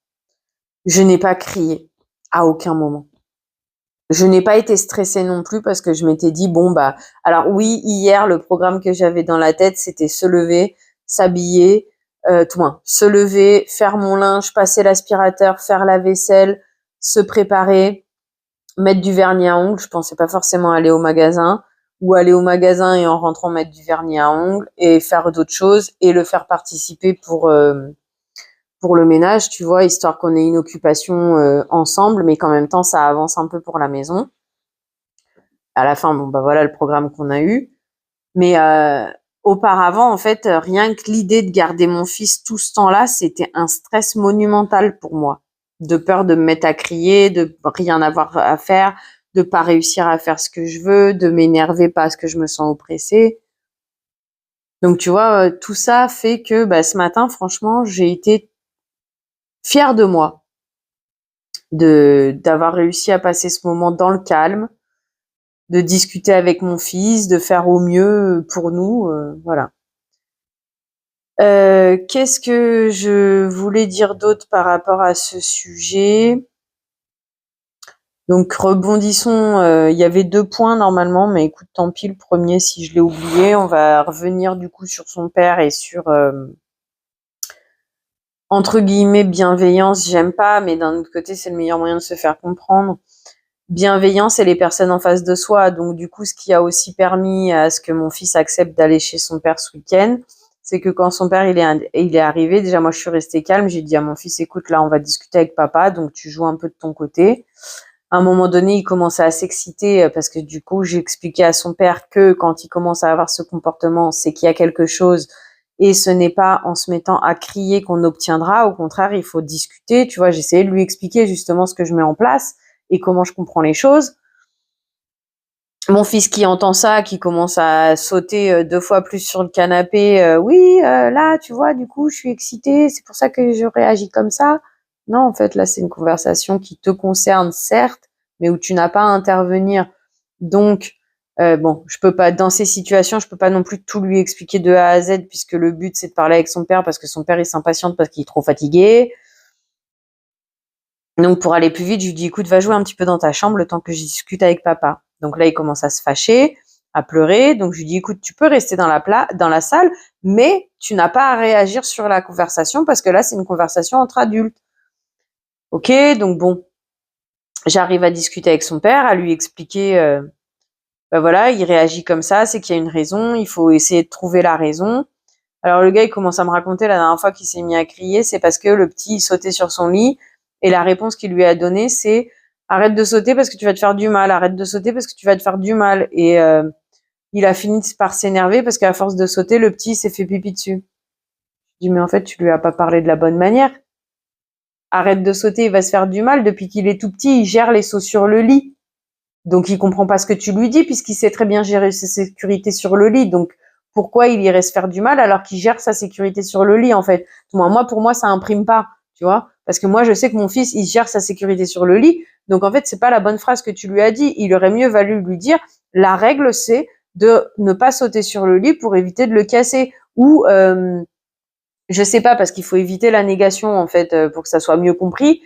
Je n'ai pas crié. À aucun moment. Je n'ai pas été stressée non plus parce que je m'étais dit, bon, bah, alors oui, hier, le programme que j'avais dans la tête, c'était se lever, s'habiller, se lever, faire mon linge, passer l'aspirateur, faire la vaisselle, se préparer, mettre du vernis à ongles. Je pensais pas forcément aller au magasin ou aller au magasin et en rentrant mettre du vernis à ongles et faire d'autres choses et le faire participer pour le ménage, tu vois, histoire qu'on ait une occupation ensemble, mais qu'en même temps, ça avance un peu pour la maison. À la fin, bon, bah voilà le programme qu'on a eu. Mais auparavant, en fait, rien que l'idée de garder mon fils tout ce temps-là, c'était un stress monumental pour moi. De peur de me mettre à crier, de rien avoir à faire, de pas réussir à faire ce que je veux, de m'énerver parce que je me sens oppressée. Donc, tu vois, tout ça fait que bah, ce matin, franchement, j'ai été fière de moi, d'avoir réussi à passer ce moment dans le calme, de discuter avec mon fils, de faire au mieux pour nous, voilà. Qu'est-ce que je voulais dire d'autre par rapport à ce sujet? Donc rebondissons, il y avait 2 points normalement, mais écoute, tant pis, le premier si je l'ai oublié. On va revenir du coup sur son père et sur, entre guillemets «bienveillance», j'aime pas, mais d'un autre côté, c'est le meilleur moyen de se faire comprendre. Bienveillance et les personnes en face de soi. Donc du coup, ce qui a aussi permis à ce que mon fils accepte d'aller chez son père ce week-end, c'est que quand son père il est arrivé, déjà moi je suis restée calme, j'ai dit à mon fils écoute là on va discuter avec papa, donc tu joues un peu de ton côté. À un moment donné, il commençait à s'exciter parce que du coup j'ai expliqué à son père que quand il commence à avoir ce comportement, c'est qu'il y a quelque chose et ce n'est pas en se mettant à crier qu'on obtiendra, au contraire il faut discuter, tu vois, j'essayais de lui expliquer justement ce que je mets en place et comment je comprends les choses. Mon fils qui entend ça, qui commence à sauter 2 fois plus sur le canapé, oui, là, tu vois, du coup, je suis excitée, c'est pour ça que je réagis comme ça. Non, en fait, là, c'est une conversation qui te concerne, certes, mais où tu n'as pas à intervenir. Donc, bon, je peux pas, dans ces situations, je peux pas non plus tout lui expliquer de A à Z, puisque le but, c'est de parler avec son père, parce que son père, il s'impatiente parce qu'il est trop fatigué. Donc, pour aller plus vite, je lui dis, écoute, va jouer un petit peu dans ta chambre le temps que je discute avec papa. Donc là, il commence à se fâcher, à pleurer. Donc, je lui dis, écoute, tu peux rester dans la salle, mais tu n'as pas à réagir sur la conversation parce que là, c'est une conversation entre adultes. Ok, donc bon, j'arrive à discuter avec son père, à lui expliquer, ben voilà, il réagit comme ça, c'est qu'il y a une raison, il faut essayer de trouver la raison. Alors le gars, il commence à me raconter la dernière fois qu'il s'est mis à crier, c'est parce que le petit sautait sur son lit et la réponse qu'il lui a donnée, c'est arrête de sauter parce que tu vas te faire du mal, arrête de sauter parce que tu vas te faire du mal. Et il a fini par s'énerver parce qu'à force de sauter, le petit s'est fait pipi dessus. Je dis mais en fait, tu lui as pas parlé de la bonne manière. Arrête de sauter, il va se faire du mal. Depuis qu'il est tout petit, il gère les sauts sur le lit. Donc il comprend pas ce que tu lui dis puisqu'il sait très bien gérer sa sécurité sur le lit. Donc pourquoi il irait se faire du mal alors qu'il gère sa sécurité sur le lit en fait? Moi pour moi ça imprime pas, tu vois? Parce que moi je sais que mon fils il gère sa sécurité sur le lit. Donc en fait c'est pas la bonne phrase que tu lui as dit. Il aurait mieux valu lui dire la règle c'est de ne pas sauter sur le lit pour éviter de le casser ou je sais pas parce qu'il faut éviter la négation en fait pour que ça soit mieux compris.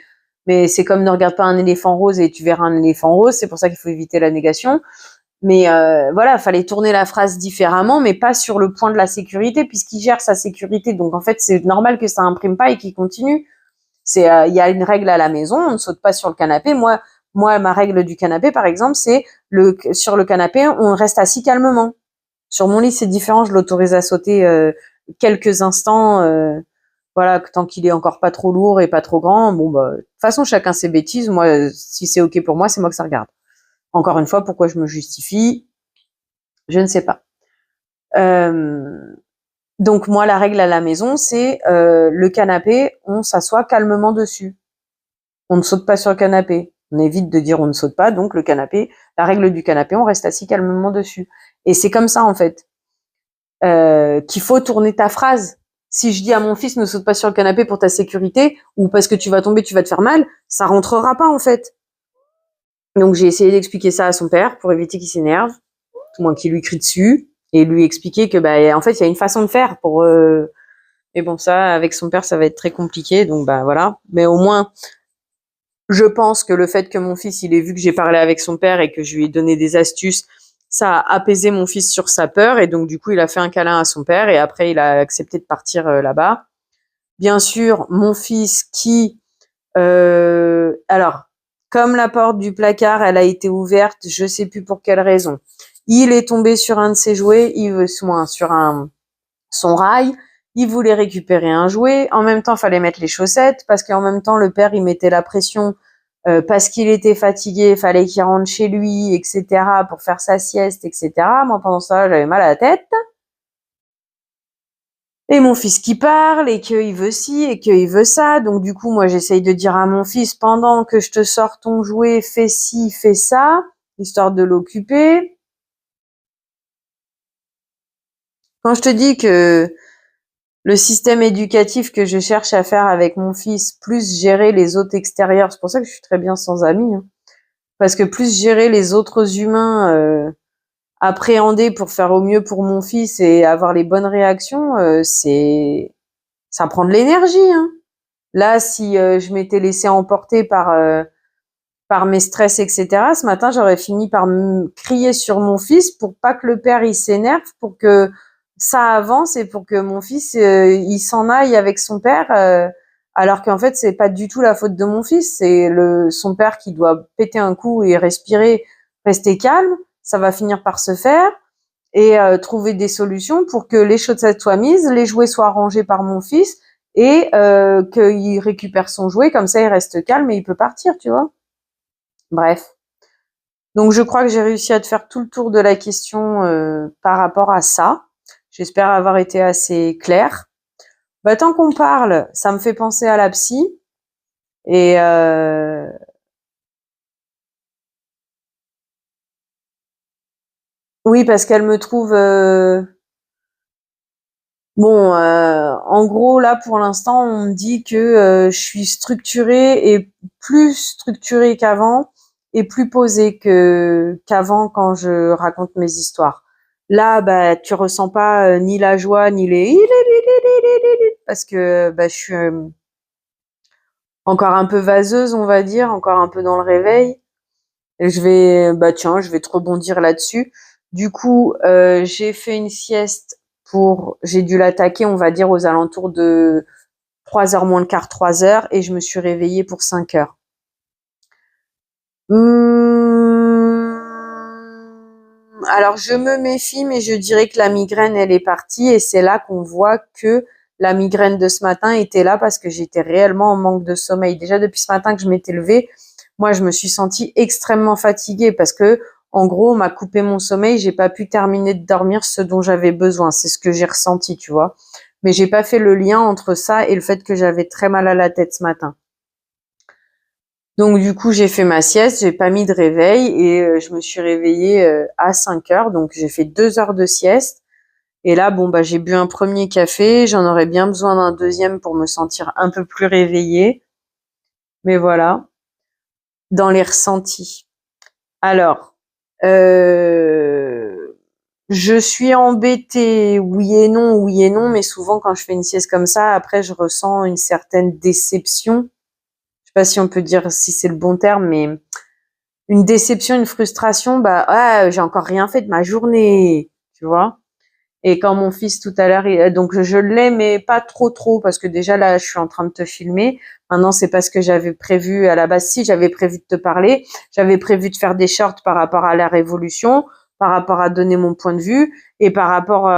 Mais c'est comme ne regarde pas un éléphant rose et tu verras un éléphant rose. C'est pour ça qu'il faut éviter la négation. Mais voilà, fallait tourner la phrase différemment, mais pas sur le point de la sécurité, puisqu'il gère sa sécurité. Donc en fait, c'est normal que ça imprime pas et qu'il continue. C'est, il y a une règle à la maison, on ne saute pas sur le canapé. Moi, ma règle du canapé, par exemple, c'est sur le canapé, on reste assis calmement. Sur mon lit, c'est différent. Je l'autorise à sauter quelques instants. Voilà, tant qu'il est encore pas trop lourd et pas trop grand. Bon, bah, de toute façon, chacun ses bêtises. Moi, si c'est ok pour moi, c'est moi que ça regarde. Encore une fois, pourquoi je me justifie, je ne sais pas. Donc moi, la règle à la maison, c'est le canapé, on s'assoit calmement dessus. On ne saute pas sur le canapé. On évite de dire on ne saute pas, donc le canapé, la règle du canapé, on reste assis calmement dessus. Et c'est comme ça, en fait, qu'il faut tourner ta phrase. Si je dis à mon fils ne saute pas sur le canapé pour ta sécurité, ou parce que tu vas tomber, tu vas te faire mal, ça rentrera pas, en fait. Donc j'ai essayé d'expliquer ça à son père pour éviter qu'il s'énerve, tout moins qu'il lui crie dessus, et lui expliquer que en fait il y a une façon de faire pour mais bon ça avec son père ça va être très compliqué donc voilà, mais au moins je pense que le fait que mon fils il ait vu que j'ai parlé avec son père et que je lui ai donné des astuces, ça a apaisé mon fils sur sa peur et donc du coup il a fait un câlin à son père et après il a accepté de partir là-bas. Bien sûr, mon fils qui alors comme la porte du placard, elle a été ouverte, je sais plus pour quelle raison. Il est tombé sur un de ses jouets, sur son rail. Il voulait récupérer un jouet. En même temps, il fallait mettre les chaussettes parce qu'en même temps, le père, il mettait la pression parce qu'il était fatigué, il fallait qu'il rentre chez lui, etc. pour faire sa sieste, etc. Moi, pendant ça, j'avais mal à la tête. Et mon fils qui parle, et qu'il veut ci, et qu'il veut ça. Donc, du coup, moi, j'essaye de dire à mon fils, pendant que je te sors ton jouet, fais ci, fais ça, histoire de l'occuper. Quand je te dis que le système éducatif que je cherche à faire avec mon fils, plus gérer les autres extérieurs, c'est pour ça que je suis très bien sans amis, hein, parce que plus gérer les autres humains, appréhender pour faire au mieux pour mon fils et avoir les bonnes réactions, ça prend de l'énergie, hein. Là, si je m'étais laissée emporter par mes stress, etc., ce matin, j'aurais fini par me crier sur mon fils pour pas que le père il s'énerve, pour que ça avance et pour que mon fils il s'en aille avec son père, alors qu'en fait c'est pas du tout la faute de mon fils, c'est son père qui doit péter un coup et respirer, rester calme. Ça va finir par se faire et trouver des solutions pour que les chaussettes soient mises, les jouets soient rangés par mon fils et qu'il récupère son jouet, comme ça il reste calme et il peut partir, tu vois. Bref. Donc je crois que j'ai réussi à te faire tout le tour de la question par rapport à ça. J'espère avoir été assez claire. Tant qu'on parle, ça me fait penser à la psy. Et oui, parce qu'elle me trouve bon, en gros, là, pour l'instant, on me dit que je suis structurée et plus structurée qu'avant et plus posée qu'avant quand je raconte mes histoires. Là, bah, tu ressens pas ni la joie, ni les parce que bah, je suis encore un peu vaseuse, on va dire, encore un peu dans le réveil. Et je vais te rebondir là-dessus. Du coup, j'ai fait une sieste j'ai dû l'attaquer, on va dire, aux alentours de 3 heures moins le quart, 3 heures, et je me suis réveillée pour 5 heures. Alors, je me méfie, mais je dirais que la migraine, elle est partie, et c'est là qu'on voit que la migraine de ce matin était là parce que j'étais réellement en manque de sommeil. Déjà, depuis ce matin que je m'étais levée, moi, je me suis sentie extrêmement fatiguée parce que, en gros, on m'a coupé mon sommeil, j'ai pas pu terminer de dormir ce dont j'avais besoin. C'est ce que j'ai ressenti, tu vois. Mais j'ai pas fait le lien entre ça et le fait que j'avais très mal à la tête ce matin. Donc du coup, j'ai fait ma sieste, j'ai pas mis de réveil et je me suis réveillée à 5 heures. Donc j'ai fait 2 heures de sieste. Et là, bon bah j'ai bu un premier café, j'en aurais bien besoin d'un deuxième pour me sentir un peu plus réveillée. Mais voilà, dans les ressentis. Alors, je suis embêtée, oui et non, mais souvent quand je fais une sieste comme ça, après je ressens une certaine déception. Je sais pas si on peut dire si c'est le bon terme, mais une déception, une frustration, bah ah, j'ai encore rien fait de ma journée, tu vois. Et quand mon fils tout à l'heure, donc je l'ai, mais pas trop, parce que déjà là, je suis en train de te filmer. Maintenant, c'est pas ce que j'avais prévu à la base. Si, j'avais prévu de te parler, j'avais prévu de faire des shorts par rapport à la révolution, par rapport à donner mon point de vue, et par rapport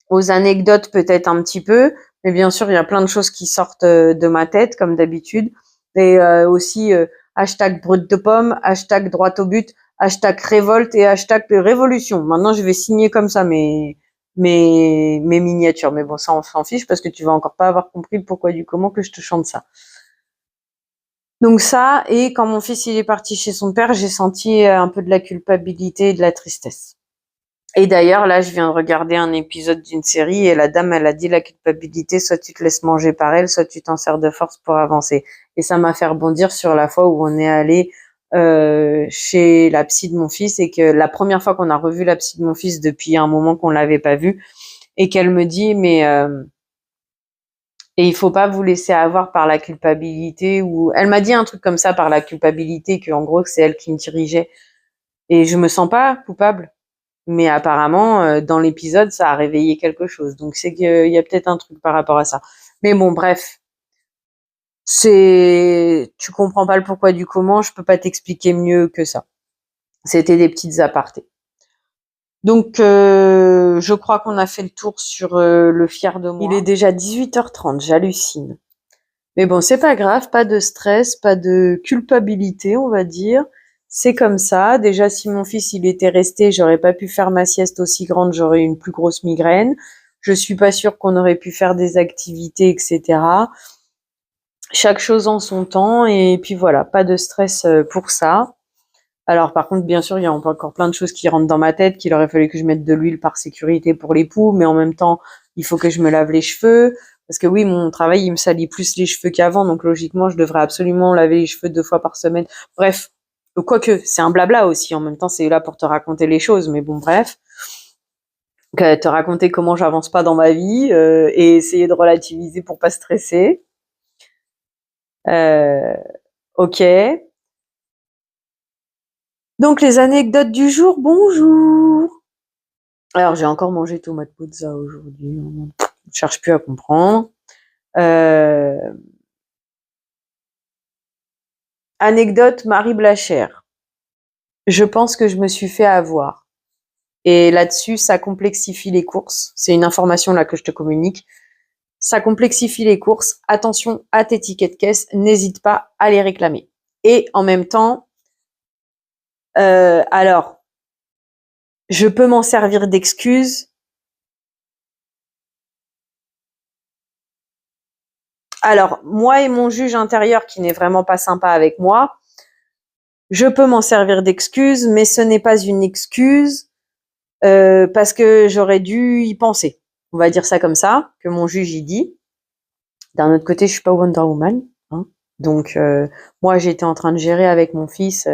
aux anecdotes peut-être un petit peu. Mais bien sûr, il y a plein de choses qui sortent de ma tête, comme d'habitude. Et aussi, hashtag brut de pomme, hashtag droit au but, hashtag révolte et hashtag révolution. Maintenant, je vais signer comme ça mes miniatures. Mais bon, ça, on s'en fiche parce que tu vas encore pas avoir compris le pourquoi du comment que je te chante ça. Donc ça, et quand mon fils il est parti chez son père, j'ai senti un peu de la culpabilité et de la tristesse. Et d'ailleurs, là, je viens de regarder un épisode d'une série et la dame, elle a dit la culpabilité, soit tu te laisses manger par elle, soit tu t'en sers de force pour avancer. Et ça m'a fait rebondir sur la fois où on est allé chez la psy de mon fils et que la première fois qu'on a revu la psy de mon fils depuis un moment qu'on l'avait pas vue et qu'elle me dit et il faut pas vous laisser avoir par la culpabilité ou elle m'a dit un truc comme ça par la culpabilité que en gros c'est elle qui me dirigeait et je me sens pas coupable. Mais apparemment, dans l'épisode, ça a réveillé quelque chose. Donc c'est qu'il y a peut-être un truc par rapport à ça. Mais bon, bref, tu comprends pas le pourquoi du comment. Je peux pas t'expliquer mieux que ça. C'était des petites apartés. Donc, je crois qu'on a fait le tour sur le fier de moi. Il est déjà 18h30, j'hallucine. Mais bon, c'est pas grave, pas de stress, pas de culpabilité, on va dire. C'est comme ça. Déjà, si mon fils il était resté, j'aurais pas pu faire ma sieste aussi grande, j'aurais eu une plus grosse migraine. Je suis pas sûre qu'on aurait pu faire des activités, etc. Chaque chose en son temps, et puis voilà, pas de stress pour ça. Alors par contre, bien sûr, il y a encore plein de choses qui rentrent dans ma tête, qu'il aurait fallu que je mette de l'huile par sécurité pour les poux, mais en même temps, il faut que je me lave les cheveux. Parce que oui, mon travail, il me salit plus les cheveux qu'avant, donc logiquement, je devrais absolument laver les cheveux 2 fois par semaine. Bref, quoique, c'est un blabla aussi. En même temps, c'est là pour te raconter les choses, mais bon, bref. Te raconter comment j'avance pas dans ma vie et essayer de relativiser pour pas stresser. Ok. Donc les anecdotes du jour, bonjour. Alors j'ai encore mangé tomate mozza aujourd'hui, je cherche plus à comprendre. Anecdote Marie Blachère. Je pense que je me suis fait avoir. Et là-dessus, ça complexifie les courses. C'est une information là que je te communique. Ça complexifie les courses. Attention à tes tickets de caisse, n'hésite pas à les réclamer. Et en même temps, alors, je peux m'en servir d'excuse. Alors, moi et mon juge intérieur qui n'est vraiment pas sympa avec moi, je peux m'en servir d'excuse, mais ce n'est pas une excuse parce que j'aurais dû y penser. On va dire ça comme ça, que mon juge y dit. D'un autre côté, je suis pas Wonder Woman. Hein. Donc, moi, j'étais en train de gérer avec mon fils.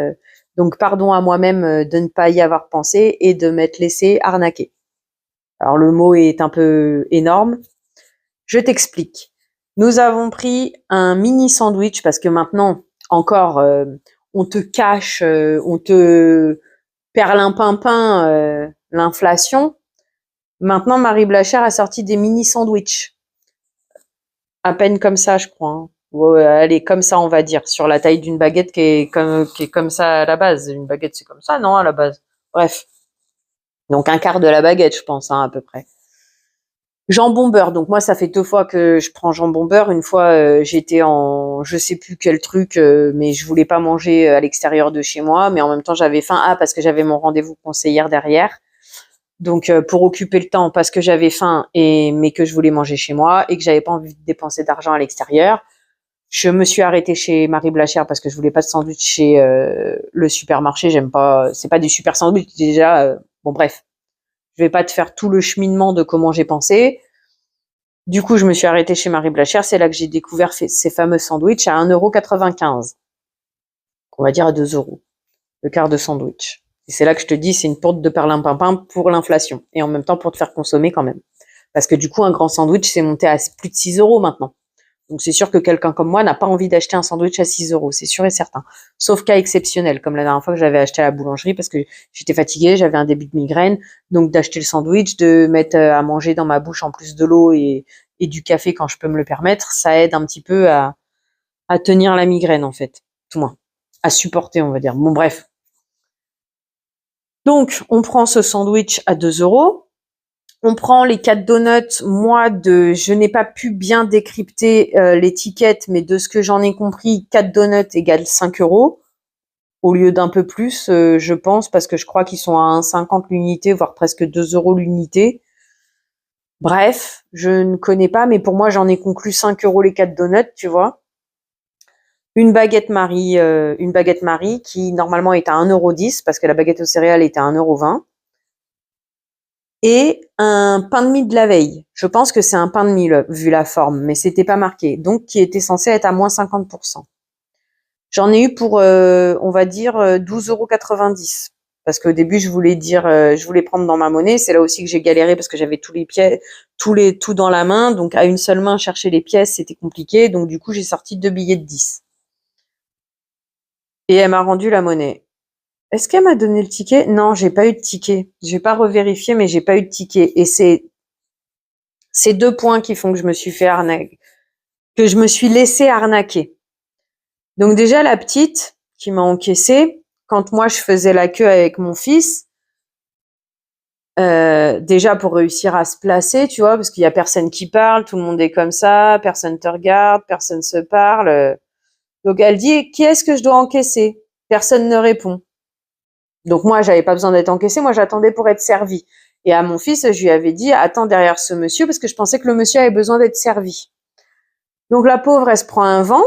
Donc, pardon à moi-même de ne pas y avoir pensé et de m'être laissé arnaquer. Alors, le mot est un peu énorme. Je t'explique. Nous avons pris un mini sandwich parce que maintenant, encore, on te cache, on te perlimpinpin l'inflation. Maintenant, Marie Blachère a sorti des mini sandwichs. À peine comme ça, je crois. Hein. Ouais, elle est comme ça, on va dire, sur la taille d'une baguette qui est comme ça à la base. Une baguette, c'est comme ça, non, à la base. Bref. Donc, un quart de la baguette, je pense, hein, à peu près. Jambon beurre. Donc, moi, ça fait 2 fois que je prends jambon beurre. Une fois, j'étais en, je sais plus quel truc, mais je voulais pas manger à l'extérieur de chez moi. Mais en même temps, j'avais faim. Ah, parce que j'avais mon rendez-vous conseillère derrière. Donc, pour occuper le temps, parce que j'avais faim mais que je voulais manger chez moi et que j'avais pas envie de dépenser d'argent à l'extérieur, je me suis arrêtée chez Marie Blachère parce que je voulais pas de sandwich chez le supermarché. J'aime pas, c'est pas des super sandwichs déjà. Bon bref, je vais pas te faire tout le cheminement de comment j'ai pensé. Du coup, je me suis arrêtée chez Marie Blachère. C'est là que j'ai découvert ces fameux sandwichs à 1,95 €. On va dire à 2 €, le quart de sandwich. Et c'est là que je te dis, c'est une porte de perlimpinpin pour l'inflation. Et en même temps, pour te faire consommer quand même. Parce que du coup, un grand sandwich, c'est monté à plus de 6 € maintenant. Donc c'est sûr que quelqu'un comme moi n'a pas envie d'acheter un sandwich à 6 €, c'est sûr et certain. Sauf cas exceptionnel, comme la dernière fois que j'avais acheté à la boulangerie parce que j'étais fatiguée, j'avais un début de migraine. Donc d'acheter le sandwich, de mettre à manger dans ma bouche en plus de l'eau et du café quand je peux me le permettre, ça aide un petit peu à tenir la migraine en fait, tout moins. À supporter, on va dire. Bon bref. Donc on prend ce sandwich à 2 €. On prend les 4 donuts. Moi, je n'ai pas pu bien décrypter l'étiquette, mais de ce que j'en ai compris, 4 donuts égale 5 € au lieu d'un peu plus, je pense, parce que je crois qu'ils sont à 1,50 l'unité, voire presque 2 € l'unité. Bref, je ne connais pas, mais pour moi, j'en ai conclu 5 € les 4 donuts, tu vois. Une baguette Marie qui normalement est à 1,10 € parce que la baguette aux céréales est à 1,20 € et un pain de mie de la veille. Je pense que c'est un pain de mie vu la forme, mais c'était pas marqué, donc qui était censé être à moins 50%. J'en ai eu pour, on va dire, 12,90 € parce qu'au début je voulais prendre dans ma monnaie. C'est là aussi que j'ai galéré parce que j'avais tous les pièces, tout dans la main, donc à une seule main chercher les pièces c'était compliqué. Donc du coup j'ai sorti 2 billets de 10 et elle m'a rendu la monnaie. Est-ce qu'elle m'a donné le ticket? Non, j'ai pas eu de ticket. J'ai pas revérifié, mais j'ai pas eu de ticket. Et c'est ces 2 points qui font que je me suis fait arnaquer, que je me suis laissée arnaquer. Donc déjà la petite qui m'a encaissé, quand moi je faisais la queue avec mon fils, déjà pour réussir à se placer, tu vois, parce qu'il y a personne qui parle, tout le monde est comme ça, personne te regarde, personne se parle. Donc elle dit qui est-ce que je dois encaisser? Personne ne répond. Donc moi j'avais pas besoin d'être encaissée, moi j'attendais pour être servie. Et à mon fils, je lui avais dit attends derrière ce monsieur parce que je pensais que le monsieur avait besoin d'être servi. Donc la pauvre, elle se prend un vent,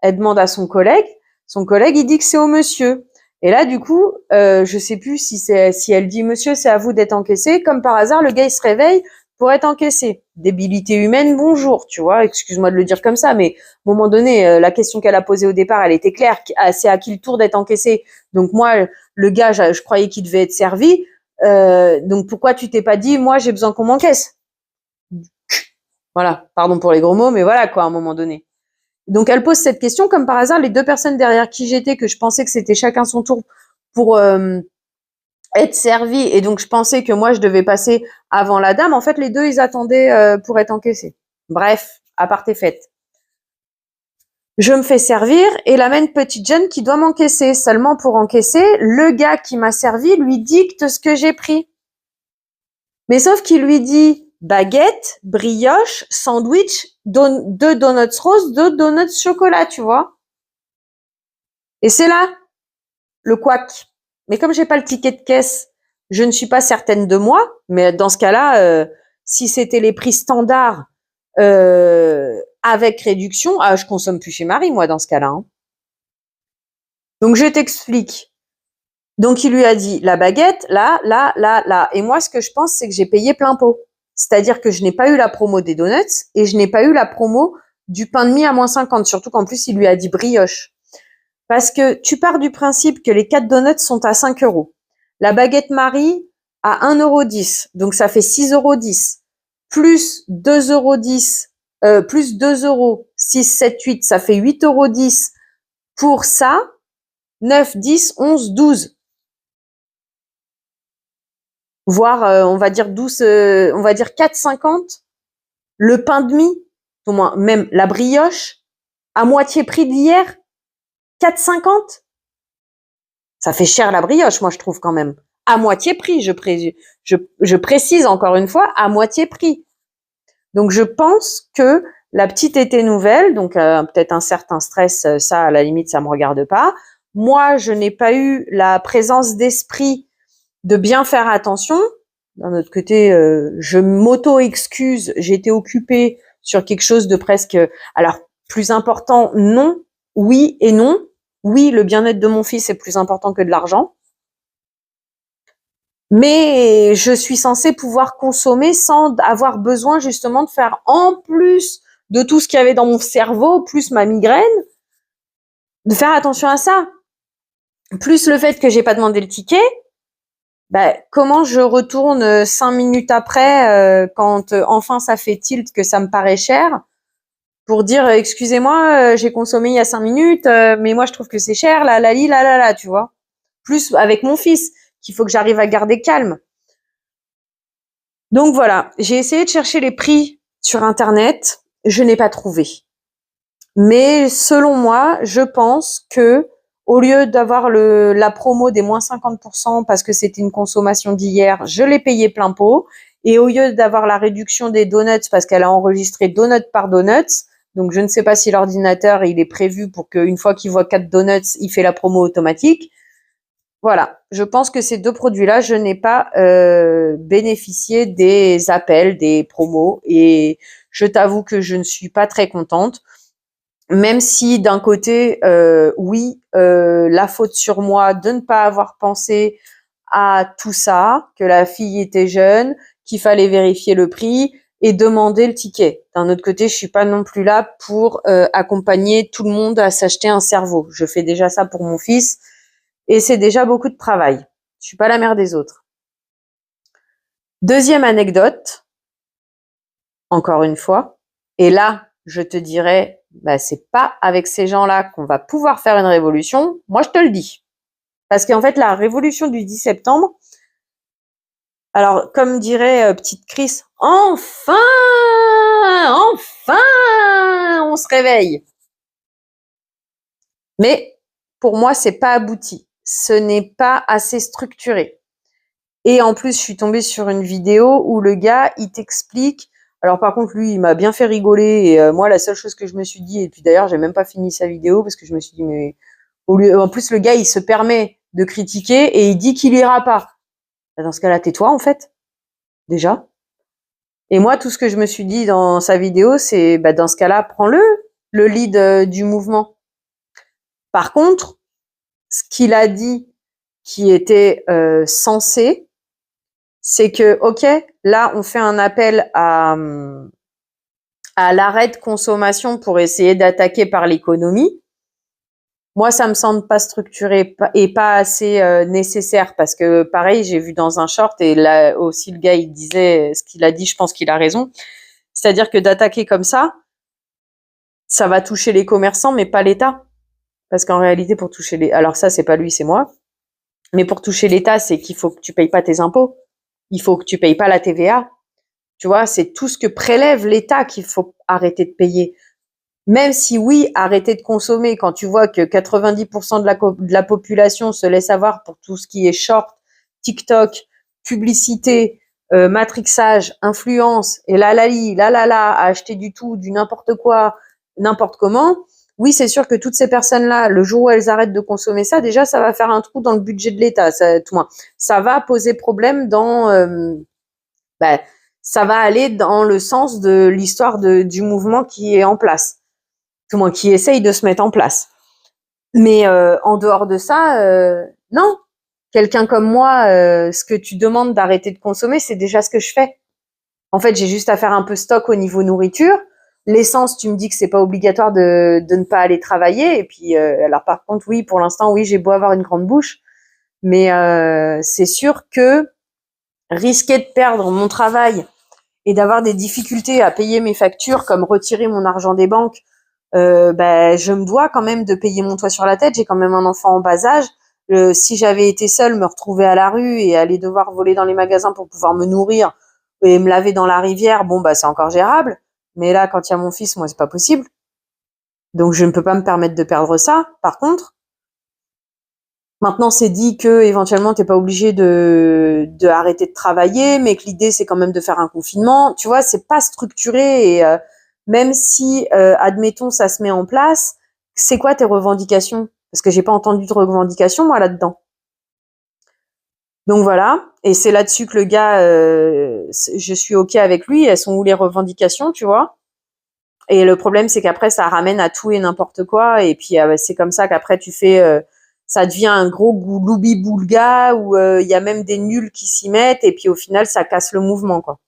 elle demande à son collègue il dit que c'est au monsieur. Et là du coup, je sais plus si elle dit monsieur, c'est à vous d'être encaissé, comme par hasard le gars il se réveille pour être encaissé. Débilité humaine, bonjour, tu vois, excuse-moi de le dire comme ça, mais à un moment donné, la question qu'elle a posée au départ, elle était claire, c'est à qui le tour d'être encaissé. Donc moi, le gars, je croyais qu'il devait être servi, donc pourquoi tu t'es pas dit, moi j'ai besoin qu'on m'encaisse? Voilà, pardon pour les gros mots, mais voilà quoi, à un moment donné. Donc elle pose cette question, comme par hasard, les 2 personnes derrière qui j'étais, que je pensais que c'était chacun son tour pour être servi, et donc je pensais que moi je devais passer avant la dame, en fait les 2 ils attendaient pour être encaissés. Bref, aparté faite. Je me fais servir et la même petite jeune qui doit m'encaisser. Seulement pour encaisser, le gars qui m'a servi lui dicte ce que j'ai pris. Mais sauf qu'il lui dit baguette, brioche, sandwich, 2 donuts roses, 2 donuts chocolat, tu vois. Et c'est là le couac. Mais comme j'ai pas le ticket de caisse, je ne suis pas certaine de moi. Mais dans ce cas-là, si c'était les prix standards avec réduction, je consomme plus chez Marie, moi, dans ce cas-là. Hein. Donc je t'explique. Donc il lui a dit la baguette, là, là, là, là. Et moi, ce que je pense, c'est que j'ai payé plein pot. C'est-à-dire que je n'ai pas eu la promo des donuts et je n'ai pas eu la promo du pain de mie à -50, surtout qu'en plus, il lui a dit brioche. Parce que tu pars du principe que les 4 donuts sont à 5 €. La baguette Marie à 1,10 €, donc ça fait 6,10 €, plus 2,10 €, plus 2 €, 6, 7, 8, ça fait 8,10 € pour ça, 9, 10, 11, 12. Voire, on va dire 12, on va dire 4,50 le pain de mie, au moins même la brioche, à moitié prix d'hier, 4,50. Ça fait cher la brioche, moi je trouve quand même. À moitié prix, je précise encore une fois, à moitié prix. Donc je pense que la petite était nouvelle, donc peut-être un certain stress, ça à la limite ça me regarde pas. Moi, je n'ai pas eu la présence d'esprit de bien faire attention. D'un autre côté, je m'auto-excuse, j'étais occupée sur quelque chose de presque, alors plus important, non, oui et non. Oui, le bien-être de mon fils est plus important que de l'argent. Mais je suis censée pouvoir consommer sans avoir besoin justement de faire en plus de tout ce qu'il y avait dans mon cerveau, plus ma migraine, de faire attention à ça. Plus le fait que j'ai pas demandé le ticket, comment je retourne 5 minutes après, quand enfin ça fait tilt que ça me paraît cher, pour dire excusez-moi, j'ai consommé il y a 5 minutes, mais moi je trouve que c'est cher, là, tu vois. Plus avec mon fils, qu'il faut que j'arrive à garder calme. Donc voilà, j'ai essayé de chercher les prix sur internet, je n'ai pas trouvé. Mais selon moi, je pense que au lieu d'avoir la promo des moins 50% parce que c'était une consommation d'hier, je l'ai payé plein pot. Et au lieu d'avoir la réduction des donuts parce qu'elle a enregistré donut par donut, donc je ne sais pas si l'ordinateur il est prévu pour qu'une fois qu'il voit 4 donuts, il fait la promo automatique. Voilà, je pense que ces 2 produits-là, je n'ai pas bénéficié des appels, des promos, et je t'avoue que je ne suis pas très contente. Même si d'un côté, oui, la faute sur moi de ne pas avoir pensé à tout ça, que la fille était jeune, qu'il fallait vérifier le prix et demander le ticket. D'un autre côté, je suis pas non plus là pour accompagner tout le monde à s'acheter un cerveau. Je fais déjà ça pour mon fils et c'est déjà beaucoup de travail. Je suis pas la mère des autres. Deuxième anecdote, encore une fois, et là, je te dirais, c'est pas avec ces gens-là qu'on va pouvoir faire une révolution. Moi, je te le dis. Parce qu'en fait, la révolution du 10 septembre, alors, comme dirait petite Chris, enfin, on se réveille. Mais pour moi, c'est pas abouti. Ce n'est pas assez structuré. Et en plus, je suis tombée sur une vidéo où le gars, il t'explique. Alors par contre, lui, il m'a bien fait rigoler. Et moi, la seule chose que je me suis dit, et puis d'ailleurs, j'ai même pas fini sa vidéo parce que je me suis dit, mais en plus, le gars, il se permet de critiquer et il dit qu'il ira pas. Dans ce cas-là, tais-toi en fait, déjà. Et moi, tout ce que je me suis dit dans sa vidéo, c'est, dans ce cas-là, prends-le lead du mouvement. Par contre, ce qu'il a dit qui était sensé, c'est que, ok, là, on fait un appel à l'arrêt de consommation pour essayer d'attaquer par l'économie. Moi, ça me semble pas structuré et pas assez nécessaire parce que, pareil, j'ai vu dans un short et là aussi, le gars, il disait ce qu'il a dit, je pense qu'il a raison. C'est-à-dire que d'attaquer comme ça va toucher les commerçants, mais pas l'État. Parce qu'en réalité, pour toucher alors ça, c'est pas lui, c'est moi. Mais pour toucher l'État, c'est qu'il faut que tu payes pas tes impôts. Il faut que tu payes pas la TVA. Tu vois, c'est tout ce que prélève l'État qu'il faut arrêter de payer. Même si oui, arrêter de consommer quand tu vois que 90% de la population se laisse avoir pour tout ce qui est short, TikTok, publicité, matrixage, influence, et là, à acheter du tout, du n'importe quoi, n'importe comment. Oui, c'est sûr que toutes ces personnes-là, le jour où elles arrêtent de consommer ça, déjà, ça va faire un trou dans le budget de l'État, tout moins. Ça va poser problème dans, ça va aller dans le sens de l'histoire du mouvement qui est en place, tout moins qui essaye de se mettre en place. Mais en dehors de ça, non. Quelqu'un comme moi, ce que tu demandes d'arrêter de consommer, c'est déjà ce que je fais. En fait, j'ai juste à faire un peu stock au niveau nourriture. L'essence, tu me dis que c'est pas obligatoire de ne pas aller travailler. Et puis, alors par contre, oui, pour l'instant, oui, j'ai beau avoir une grande bouche, mais c'est sûr que risquer de perdre mon travail et d'avoir des difficultés à payer mes factures, comme retirer mon argent des banques, je me dois quand même de payer mon toit sur la tête. J'ai quand même un enfant en bas âge. Si j'avais été seule, me retrouver à la rue et aller devoir voler dans les magasins pour pouvoir me nourrir et me laver dans la rivière, bon bah c'est encore gérable. Mais là, quand il y a mon fils, moi c'est pas possible. Donc je ne peux pas me permettre de perdre ça. Par contre, maintenant c'est dit que éventuellement t'es pas obligé de arrêter de travailler, mais que l'idée c'est quand même de faire un confinement. Tu vois, c'est pas structuré et même si admettons ça se met en place, c'est quoi tes revendications? Parce que j'ai pas entendu de revendications moi là-dedans. Donc voilà, et c'est là-dessus que le gars, je suis ok avec lui. Elles sont où les revendications, tu vois? Et le problème, c'est qu'après, ça ramène à tout et n'importe quoi. Et puis, c'est comme ça qu'après, ça devient un gros gloubi-boulga où il y a même des nuls qui s'y mettent. Et puis, au final, ça casse le mouvement, quoi.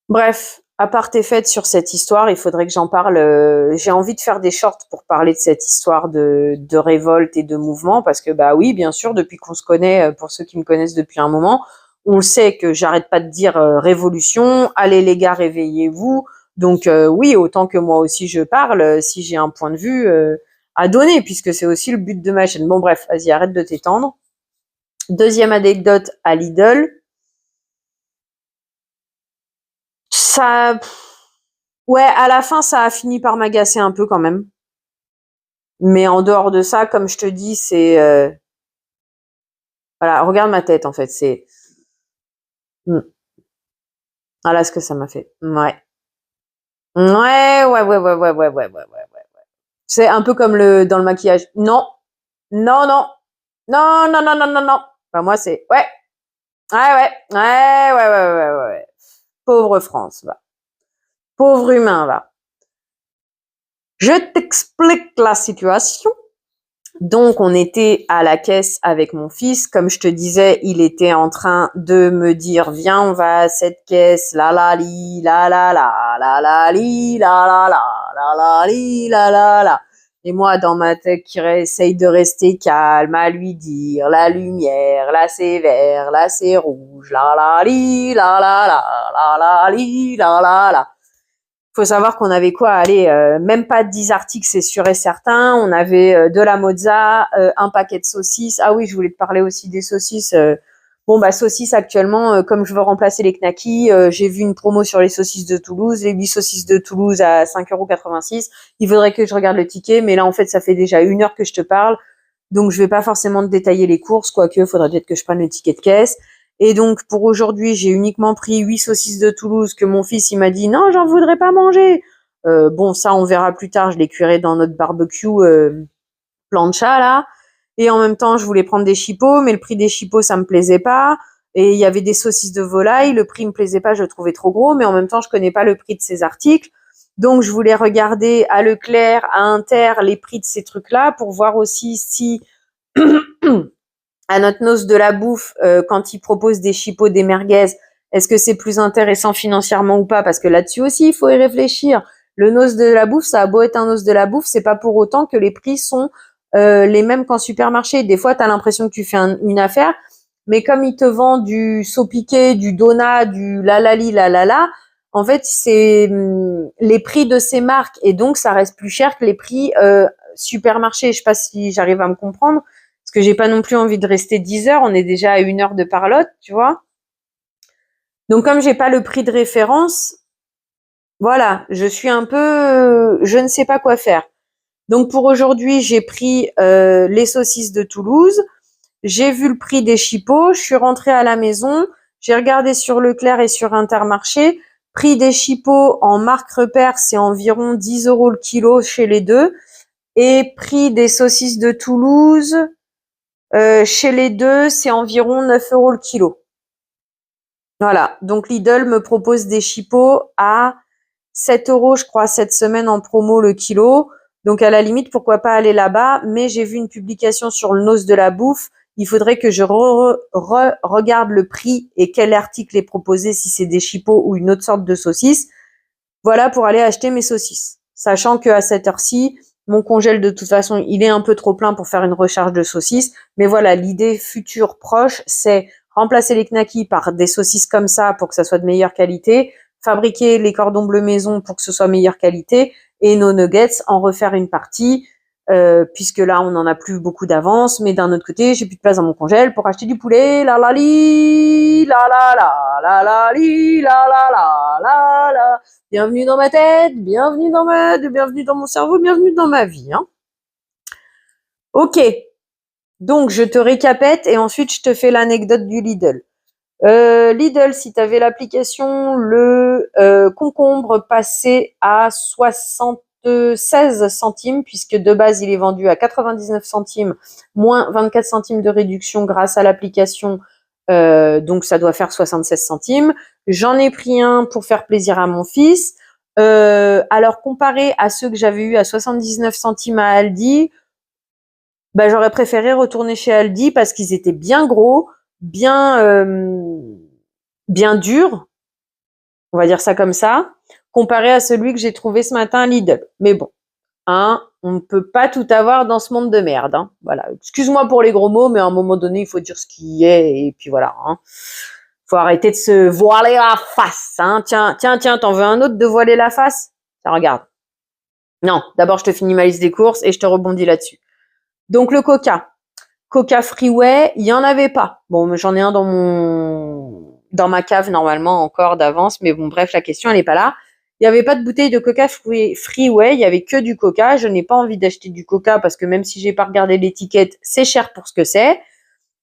Bref, à part tes fêtes sur cette histoire, il faudrait que j'en parle. J'ai envie de faire des shorts pour parler de cette histoire de révolte et de mouvement. Parce que, bah oui, bien sûr, depuis qu'on se connaît, pour ceux qui me connaissent depuis un moment, on le sait que j'arrête pas de dire révolution, allez les gars, réveillez-vous. Donc oui, autant que moi aussi je parle, si j'ai un point de vue à donner, puisque c'est aussi le but de ma chaîne. Bon bref, vas-y, arrête de t'étendre. Deuxième anecdote à Lidl. Ça, ouais, à la fin, ça a fini par m'agacer un peu quand même. Mais en dehors de ça, comme je te dis, c'est... Voilà, regarde ma tête en fait, c'est... Voilà ce que ça m'a fait. Ouais. Ouais. C'est un peu comme dans le maquillage. Non, non, non, non, non, non, non, non, non. Enfin, moi, c'est ouais, ouais. Pauvre France, va. Pauvre humain, va. Je t'explique la situation. Donc, on était à la caisse avec mon fils. Comme je te disais, il était en train de me dire, viens, on va à cette caisse, la la li, la la la, la la li, la la la, la la li, la la la. Et moi, dans ma tête, qui essaye de rester calme, à lui dire, la lumière, là c'est vert, là c'est rouge, la la li, la la la, la la li, la la la. Faut savoir qu'on avait quoi, allez, même pas 10 articles, c'est sûr et certain. On avait de la mozza, un paquet de saucisses. Ah oui, je voulais te parler aussi des saucisses. Bon, bah saucisses actuellement, comme je veux remplacer les knackis, j'ai vu une promo sur les saucisses de Toulouse, les 8 saucisses de Toulouse à 5,86 €. Il faudrait que je regarde le ticket, mais là en fait ça fait déjà 1 heure que je te parle, donc je vais pas forcément te détailler les courses, quoique faudrait peut-être que je prenne le ticket de caisse. Et donc, pour aujourd'hui, j'ai uniquement pris 8 saucisses de Toulouse que mon fils, il m'a dit, non, j'en voudrais pas manger. Bon, ça, on verra plus tard. Je les cuirai dans notre barbecue plancha, là. Et en même temps, je voulais prendre des chipots, mais le prix des chipots, ça me plaisait pas. Et il y avait des saucisses de volaille. Le prix me plaisait pas, je le trouvais trop gros. Mais en même temps, je connais pas le prix de ces articles. Donc, je voulais regarder à Leclerc, à Inter, les prix de ces trucs-là pour voir aussi si... à notre noce de la bouffe, quand ils proposent des chipots, des merguez, est-ce que c'est plus intéressant financièrement ou pas? Parce que là-dessus aussi, il faut y réfléchir. Le noce de la bouffe, ça a beau être un os de la bouffe, c'est pas pour autant que les prix sont les mêmes qu'en supermarché. Des fois, tu as l'impression que tu fais une affaire, mais comme ils te vendent du saupiqué, du donat, du lalali, lalala, en fait, c'est les prix de ces marques, et donc ça reste plus cher que les prix supermarché. Je sais pas si j'arrive à me comprendre. Parce que j'ai pas non plus envie de rester 10 heures, on est déjà à 1 heure de parlotte, tu vois. Donc comme j'ai pas le prix de référence, voilà, je suis un peu, je ne sais pas quoi faire. Donc pour aujourd'hui, j'ai pris les saucisses de Toulouse, j'ai vu le prix des chipots, je suis rentrée à la maison, j'ai regardé sur Leclerc et sur Intermarché, prix des chipots en marque repère, c'est environ 10 € le kilo chez les deux, et prix des saucisses de Toulouse, chez les deux, c'est environ 9 € le kilo. Voilà. Donc Lidl me propose des chipots à 7 €, je crois, cette semaine en promo le kilo. Donc à la limite, pourquoi pas aller là-bas. Mais j'ai vu une publication sur le Nos de la bouffe. Il faudrait que je regarde le prix et quel article est proposé, si c'est des chipots ou une autre sorte de saucisse. Voilà pour aller acheter mes saucisses. Sachant qu'à cette heure-ci, mon congèle de toute façon, il est un peu trop plein pour faire une recharge de saucisses. Mais voilà, l'idée future proche, c'est remplacer les knackis par des saucisses comme ça pour que ça soit de meilleure qualité, fabriquer les cordons bleus maison pour que ce soit meilleure qualité, et nos nuggets, en refaire une partie, puisque là, on n'en a plus beaucoup d'avance. Mais d'un autre côté, j'ai plus de place dans mon congèle pour acheter du poulet. La la li, la la la, la la li, la la la, la la. Bienvenue dans ma tête, bienvenue dans mon cerveau, bienvenue dans ma vie. Hein. Ok, donc je te récapète et ensuite je te fais l'anecdote du Lidl. Lidl, si tu avais l'application, le concombre passait à 76 centimes, puisque de base il est vendu à 99 centimes, moins 24 centimes de réduction grâce à l'application, donc ça doit faire 76 centimes. J'en ai pris un pour faire plaisir à mon fils. Alors comparé à ceux que j'avais eu à 79 centimes à Aldi, bah, j'aurais préféré retourner chez Aldi parce qu'ils étaient bien gros, bien durs, on va dire ça comme ça, comparé à celui que j'ai trouvé ce matin à Lidl. Mais bon, hein, on ne peut pas tout avoir dans ce monde de merde. Hein. Voilà. Excuse-moi pour les gros mots, mais à un moment donné, il faut dire ce qui est et puis voilà. Hein. Faut arrêter de se voiler la face. Hein. Tiens, t'en veux un autre de voiler la face? Tiens, regarde. Non, d'abord je te finis ma liste des courses et je te rebondis là-dessus. Donc le Coca Freeway, il y en avait pas. Bon, j'en ai un dans ma cave normalement encore d'avance, mais bon bref, la question elle est pas là. Il y avait pas de bouteille de Coca Freeway, il y avait que du Coca. Je n'ai pas envie d'acheter du Coca parce que même si j'ai pas regardé l'étiquette, c'est cher pour ce que c'est.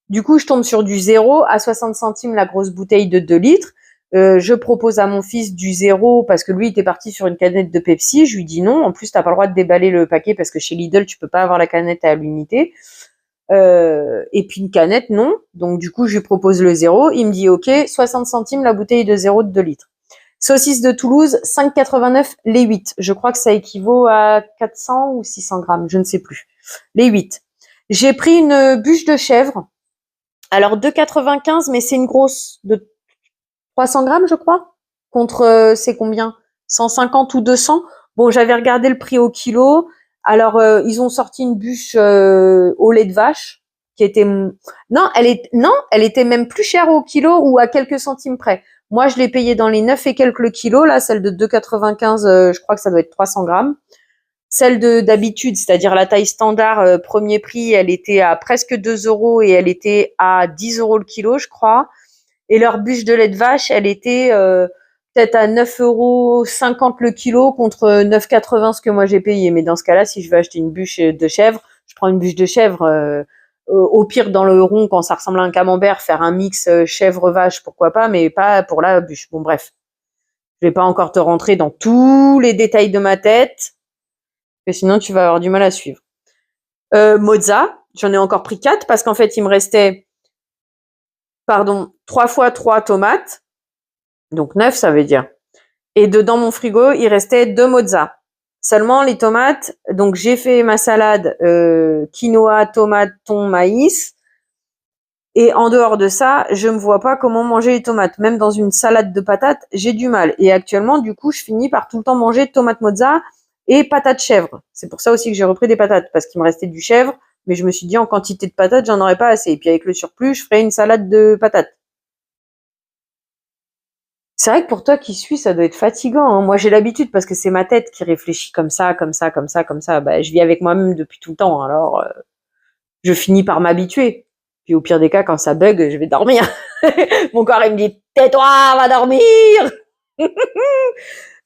Du coup, je tombe sur du 0 à 60 centimes la grosse bouteille de 2 litres. Je propose à mon fils du 0 parce que lui il était parti sur une canette de Pepsi. Je lui dis non. En plus, t'as pas le droit de déballer le paquet parce que chez Lidl, tu peux pas avoir la canette à l'unité. Et puis une canette, non. Donc du coup, je lui propose le 0. Il me dit OK, 60 centimes la bouteille de 0 de 2 litres. Saucisse de Toulouse, 5,89 les 8. Je crois que ça équivaut à 400 ou 600 grammes, je ne sais plus. Les 8. J'ai pris une bûche de chèvre. Alors 2,95, mais c'est une grosse de 300 grammes, je crois. Contre, c'est combien? 150 ou 200? Bon, j'avais regardé le prix au kilo. Alors, ils ont sorti une bûche au lait de vache qui était elle était même plus chère au kilo ou à quelques centimes près. Moi, je l'ai payée dans les 9 et quelques kilos. Là, celle de 2,95, je crois que ça doit être 300 grammes. Celle d'habitude, c'est-à-dire la taille standard, premier prix, elle était à presque 2 euros et elle était à 10 euros le kilo, je crois. Et leur bûche de lait de vache, elle était peut-être à 9,50 € le kilo contre 9,80 € ce que moi j'ai payé. Mais dans ce cas-là, si je veux acheter une bûche de chèvre, je prends une bûche de chèvre. Au pire, dans le rond, quand ça ressemble à un camembert, faire un mix chèvre-vache, pourquoi pas, mais pas pour la bûche. Bon, bref. Je vais pas encore te rentrer dans tous les détails de ma tête, parce que sinon tu vas avoir du mal à suivre. Mozza, j'en ai encore pris 4 parce qu'en fait, il me restait 3 fois 3 tomates, donc 9 ça veut dire. Et dedans mon frigo, il restait 2 mozza. Seulement les tomates, donc j'ai fait ma salade quinoa, tomate, thon, maïs. Et en dehors de ça, je me vois pas comment manger les tomates. Même dans une salade de patates, j'ai du mal. Et actuellement, du coup, je finis par tout le temps manger tomates mozza et patates chèvre. C'est pour ça aussi que j'ai repris des patates, parce qu'il me restait du chèvre. Mais je me suis dit, en quantité de patates, j'en aurais pas assez. Et puis avec le surplus, je ferai une salade de patates. C'est vrai que pour toi qui suis, ça doit être fatigant. Hein. Moi, j'ai l'habitude parce que c'est ma tête qui réfléchit comme ça, comme ça, comme ça, comme ça. Bah, je vis avec moi-même depuis tout le temps. Alors, je finis par m'habituer. Puis au pire des cas, quand ça bug, je vais dormir. Mon corps, il me dit, tais-toi, va dormir.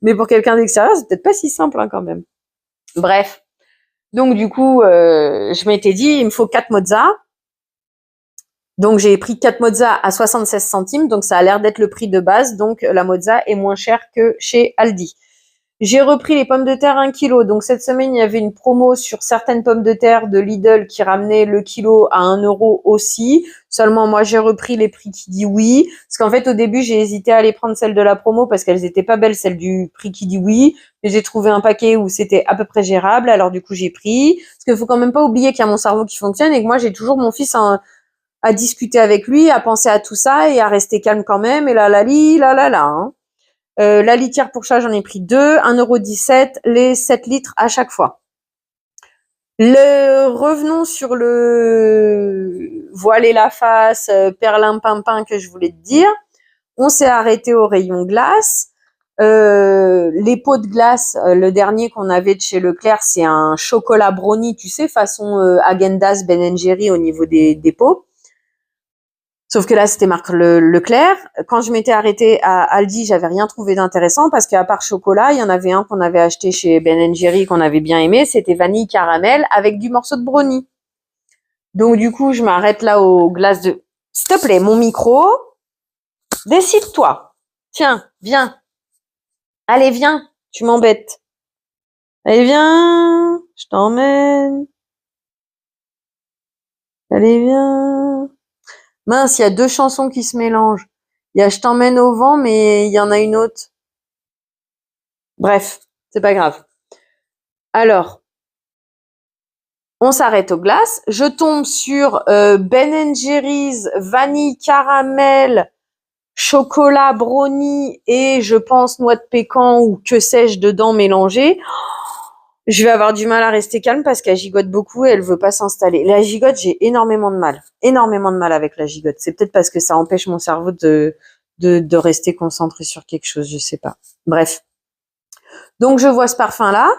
Mais pour quelqu'un d'extérieur, c'est peut-être pas si simple hein, quand même. Bref. Donc du coup, je m'étais dit, il me faut 4 mozza. Donc j'ai pris 4 mozza à 76 centimes, donc ça a l'air d'être le prix de base, donc la mozza est moins chère que chez Aldi. J'ai repris les pommes de terre 1 kilo, donc cette semaine il y avait une promo sur certaines pommes de terre de Lidl qui ramenait le kilo à 1 euro aussi, seulement moi j'ai repris les prix qui dit oui, parce qu'en fait au début j'ai hésité à aller prendre celles de la promo parce qu'elles étaient pas belles, celles du prix qui dit oui, mais j'ai trouvé un paquet où c'était à peu près gérable, alors du coup j'ai pris, parce qu'il faut quand même pas oublier qu'il y a mon cerveau qui fonctionne et que moi j'ai toujours mon fils à discuter avec lui, à penser à tout ça et à rester calme quand même, et là, hein. La litière pour chat, j'en ai pris 2, 1,17 €, les 7 litres à chaque fois. Revenons sur le voiler la face, perlimpinpin que je voulais te dire. On s'est arrêté au rayon glace. Les pots de glace, le dernier qu'on avait de chez Leclerc, c'est un chocolat brownie, tu sais, façon Häagen-Dazs, Ben & Jerry au niveau des pots. Sauf que là, c'était marque Leclerc. Quand je m'étais arrêtée à Aldi, j'avais rien trouvé d'intéressant parce qu'à part chocolat, il y en avait un qu'on avait acheté chez Ben & Jerry qu'on avait bien aimé. C'était vanille caramel avec du morceau de brownie. Donc du coup, je m'arrête là aux glaces de... S'il te plaît, mon micro, décide-toi. Tiens, viens. Allez, viens, tu m'embêtes. Allez, viens, je t'emmène. Allez, viens. Mince, il y a 2 chansons qui se mélangent. Il y a Je t'emmène au vent, mais il y en a une autre. Bref, c'est pas grave. Alors, on s'arrête aux glaces. Je tombe sur Ben & Jerry's vanille caramel, chocolat brownie et je pense noix de pécan ou que sais-je dedans mélangé. Je vais avoir du mal à rester calme parce qu'elle gigote beaucoup et elle veut pas s'installer. La gigote, j'ai énormément de mal avec la gigote. C'est peut-être parce que ça empêche mon cerveau de rester concentré sur quelque chose, je sais pas. Bref. Donc je vois ce parfum-là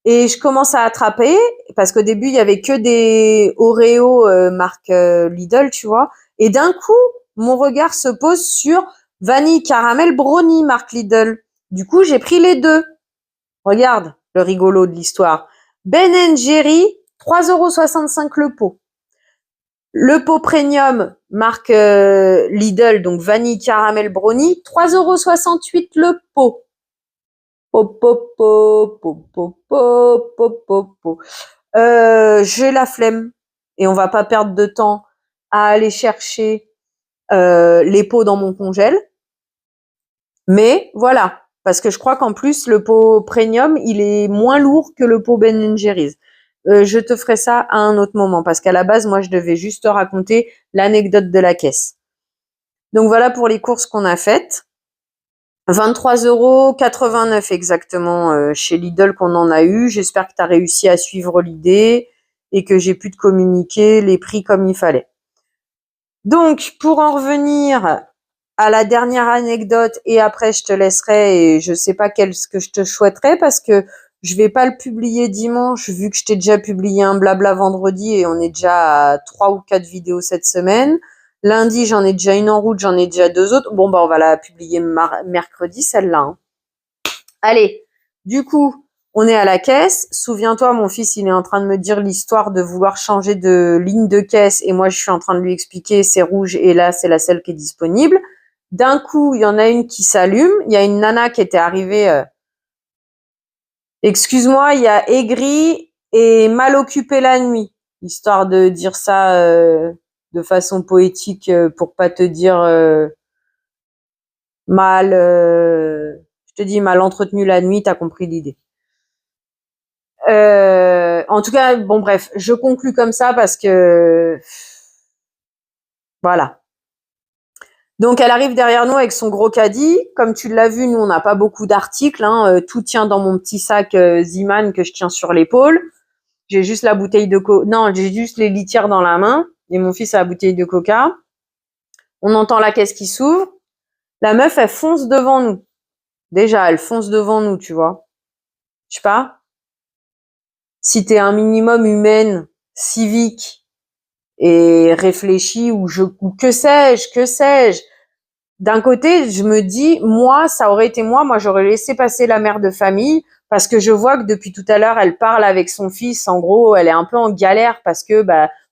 et je commence à attraper parce qu'au début il y avait que des Oreo marque Lidl, tu vois. Et d'un coup, mon regard se pose sur vanille caramel brownie marque Lidl. Du coup, j'ai pris les 2. Regarde le rigolo de l'histoire. Ben & Jerry, 3,65 € le pot. Le pot premium marque Lidl, donc vanille caramel brownie, 3,68 € le pot. J'ai la flemme et on va pas perdre de temps à aller chercher les pots dans mon congèle. Mais voilà, parce que je crois qu'en plus le pot premium, il est moins lourd que le pot Ben & Jerry's. Je te ferai ça à un autre moment parce qu'à la base, moi, je devais juste te raconter l'anecdote de la caisse. Donc voilà pour les courses qu'on a faites. 23,89 € exactement chez Lidl qu'on en a eu. J'espère que tu as réussi à suivre l'idée et que j'ai pu te communiquer les prix comme il fallait. Donc, pour en revenir à la dernière anecdote et après je te laisserai et je sais pas ce que je te souhaiterais parce que je vais pas le publier dimanche vu que je t'ai déjà publié un blabla vendredi et on est déjà à 3 ou 4 vidéos cette semaine. Lundi, j'en ai déjà une en route, j'en ai déjà 2 autres. Bon, bah, on va la publier mercredi, celle-là. Hein. Allez, du coup, on est à la caisse. Souviens-toi, mon fils, il est en train de me dire l'histoire de vouloir changer de ligne de caisse et moi, je suis en train de lui expliquer c'est rouge et là, c'est la seule qui est disponible. D'un coup, il y en a une qui s'allume. Il y a une nana qui était arrivée. Excuse-moi, il y a aigri et mal occupé la nuit, histoire de dire ça de façon poétique pour pas te dire mal. Je te dis mal entretenu la nuit, t'as compris l'idée. En tout cas, bon bref, je conclus comme ça parce que voilà. Donc elle arrive derrière nous avec son gros caddie. Comme tu l'as vu, nous on n'a pas beaucoup d'articles. Hein. Tout tient dans mon petit sac Ziman que je tiens sur l'épaule. J'ai juste la bouteille de coca. Non, j'ai juste les litières dans la main et mon fils a la bouteille de coca. On entend la caisse qui s'ouvre. La meuf, elle fonce devant nous. Déjà, elle fonce devant nous, tu vois. Je sais pas. Si t'es un minimum humaine, civique et réfléchi ou que sais-je. D'un côté, je me dis, moi, ça aurait été moi j'aurais laissé passer la mère de famille parce que je vois que depuis tout à l'heure, elle parle avec son fils. En gros, elle est un peu en galère parce que,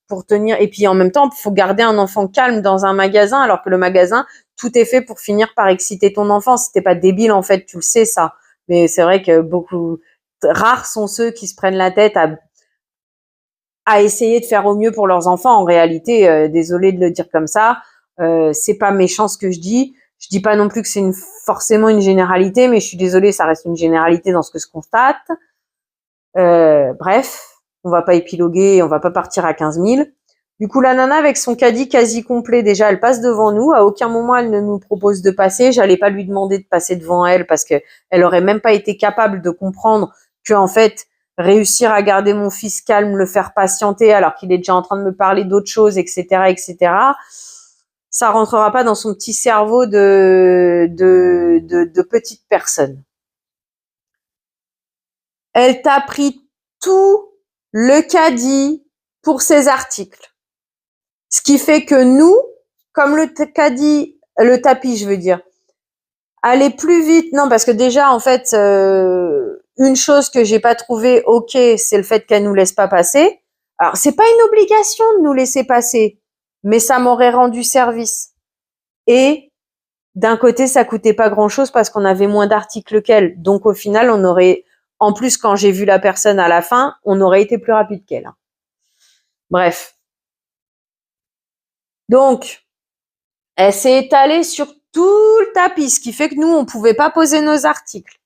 pour tenir, et puis en même temps, il faut garder un enfant calme dans un magasin alors que le magasin, tout est fait pour finir par exciter ton enfant. Si t'es pas débile, en fait, tu le sais, ça. Mais c'est vrai que rares sont ceux qui se prennent la tête à essayer de faire au mieux pour leurs enfants. En réalité, désolé de le dire comme ça, c'est pas méchant ce que je dis. Je dis pas non plus que c'est forcément une généralité, mais je suis désolée, ça reste une généralité dans ce que je constate. Bref, on va pas épiloguer, on va pas partir à 15 000. Du coup, la nana avec son caddie quasi complet, déjà, elle passe devant nous. À aucun moment, elle ne nous propose de passer. J'allais pas lui demander de passer devant elle parce que elle aurait même pas été capable de comprendre que, en fait, réussir à garder mon fils calme, le faire patienter alors qu'il est déjà en train de me parler d'autres choses, etc., etc., ça rentrera pas dans son petit cerveau de petite personne. Elle t'a pris tout le caddie pour ses articles. Ce qui fait que nous, comme le caddie, le tapis, je veux dire, aller plus vite. Non, parce que déjà, en fait, une chose que j'ai pas trouvé ok, c'est le fait qu'elle nous laisse pas passer. Alors, c'est pas une obligation de nous laisser passer, mais ça m'aurait rendu service. Et d'un côté, ça coûtait pas grand-chose parce qu'on avait moins d'articles qu'elle. Donc, au final, on aurait, en plus, quand j'ai vu la personne à la fin, on aurait été plus rapide qu'elle. Bref. Donc, elle s'est étalée sur tout le tapis, ce qui fait que nous, on pouvait pas poser nos articles.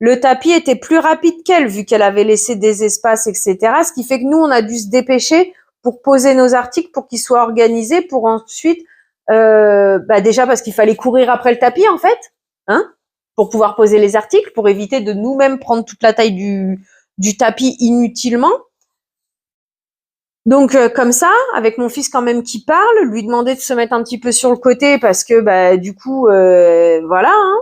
Le tapis était plus rapide qu'elle, vu qu'elle avait laissé des espaces, etc. Ce qui fait que nous, on a dû se dépêcher pour poser nos articles, pour qu'ils soient organisés, pour ensuite, déjà parce qu'il fallait courir après le tapis, en fait, hein, pour pouvoir poser les articles, pour éviter de nous-mêmes prendre toute la taille du tapis inutilement. Donc comme ça, avec mon fils quand même qui parle, lui demander de se mettre un petit peu sur le côté parce que du coup voilà. Hein.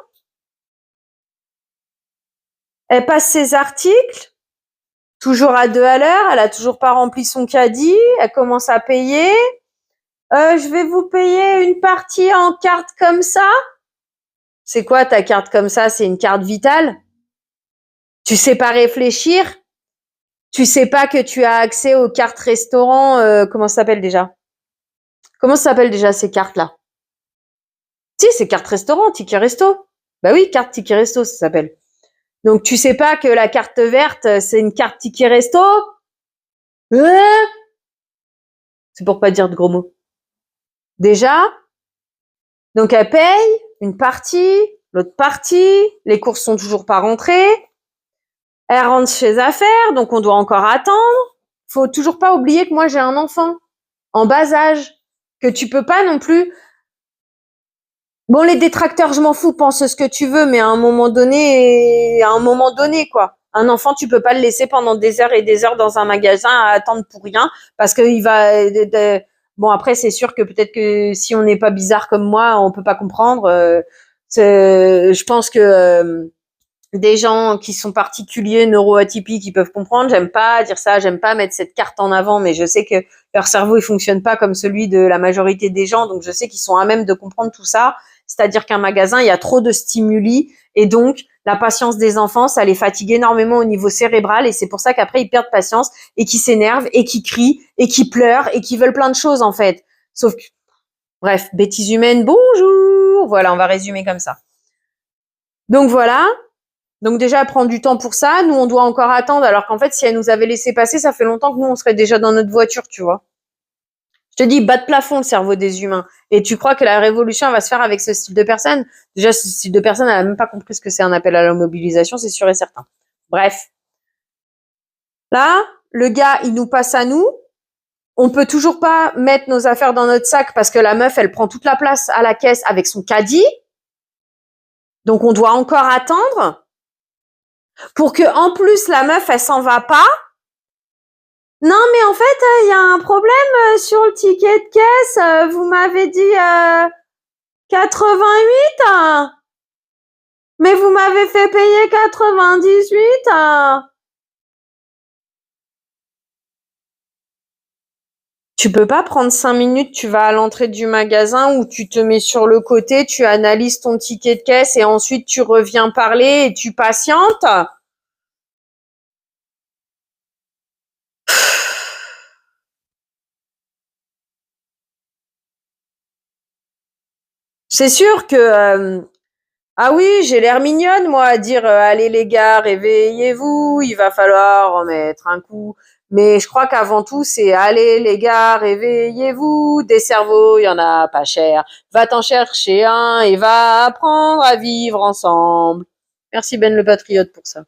Elle passe ses articles, toujours à 2 à l'heure, elle a toujours pas rempli son caddie, elle commence à payer. Je vais vous payer une partie en carte comme ça. C'est quoi ta carte comme ça? C'est une carte vitale? Tu sais pas réfléchir? Tu sais pas que tu as accès aux cartes restaurants, comment ça s'appelle déjà? Comment ça s'appelle déjà ces cartes-là? Si, c'est carte restaurant, ticket resto. Bah oui, carte ticket resto, ça s'appelle. Donc, tu sais pas que la carte verte, c'est une carte ticket resto? C'est pour pas dire de gros mots. Déjà, donc elle paye une partie, l'autre partie, les courses sont toujours pas rentrées, elle rentre chez les affaires, donc on doit encore attendre. Faut toujours pas oublier que moi j'ai un enfant en bas âge, que tu peux pas non plus. Bon, les détracteurs, je m'en fous, pense ce que tu veux, mais à un moment donné, quoi. Un enfant, tu peux pas le laisser pendant des heures et des heures dans un magasin à attendre pour rien, parce qu'il va. Bon, après, c'est sûr que peut-être que si on n'est pas bizarre comme moi, on peut pas comprendre. Je pense que des gens qui sont particuliers, neuroatypiques, ils peuvent comprendre. J'aime pas dire ça, j'aime pas mettre cette carte en avant, mais je sais que leur cerveau, il fonctionne pas comme celui de la majorité des gens, donc je sais qu'ils sont à même de comprendre tout ça. C'est-à-dire qu'un magasin, il y a trop de stimuli, et donc la patience des enfants, ça les fatigue énormément au niveau cérébral, et c'est pour ça qu'après ils perdent patience, et qu'ils s'énervent, et qu'ils crient, et qu'ils pleurent, et qu'ils veulent plein de choses en fait. Sauf que, bref, bêtises humaines, bonjour. Voilà, on va résumer comme ça. Donc voilà. Donc déjà, elle prend du temps pour ça. Nous, on doit encore attendre, alors qu'en fait, si elle nous avait laissé passer, ça fait longtemps que nous, on serait déjà dans notre voiture, tu vois. Je te dis, bas de plafond, le cerveau des humains. Et tu crois que la révolution va se faire avec ce style de personne? Déjà, ce style de personne, elle a même pas compris ce que c'est un appel à la mobilisation, c'est sûr et certain. Bref. Là, le gars, il nous passe à nous. On peut toujours pas mettre nos affaires dans notre sac parce que la meuf, elle prend toute la place à la caisse avec son caddie. Donc, on doit encore attendre pour que, en plus, la meuf, elle s'en va pas. Non, mais en fait, il y a un problème sur le ticket de caisse. Vous m'avez dit 88, hein, mais vous m'avez fait payer 98. Hein. Tu peux pas prendre 5 minutes, tu vas à l'entrée du magasin où tu te mets sur le côté, tu analyses ton ticket de caisse et ensuite tu reviens parler et tu patientes. C'est sûr que ah oui, j'ai l'air mignonne, moi, à dire allez les gars, réveillez-vous, il va falloir en mettre un coup. Mais je crois qu'avant tout, c'est allez les gars, réveillez-vous, des cerveaux, il y en a pas cher. Va t'en chercher un et va apprendre à vivre ensemble. Merci Ben le Patriote pour ça.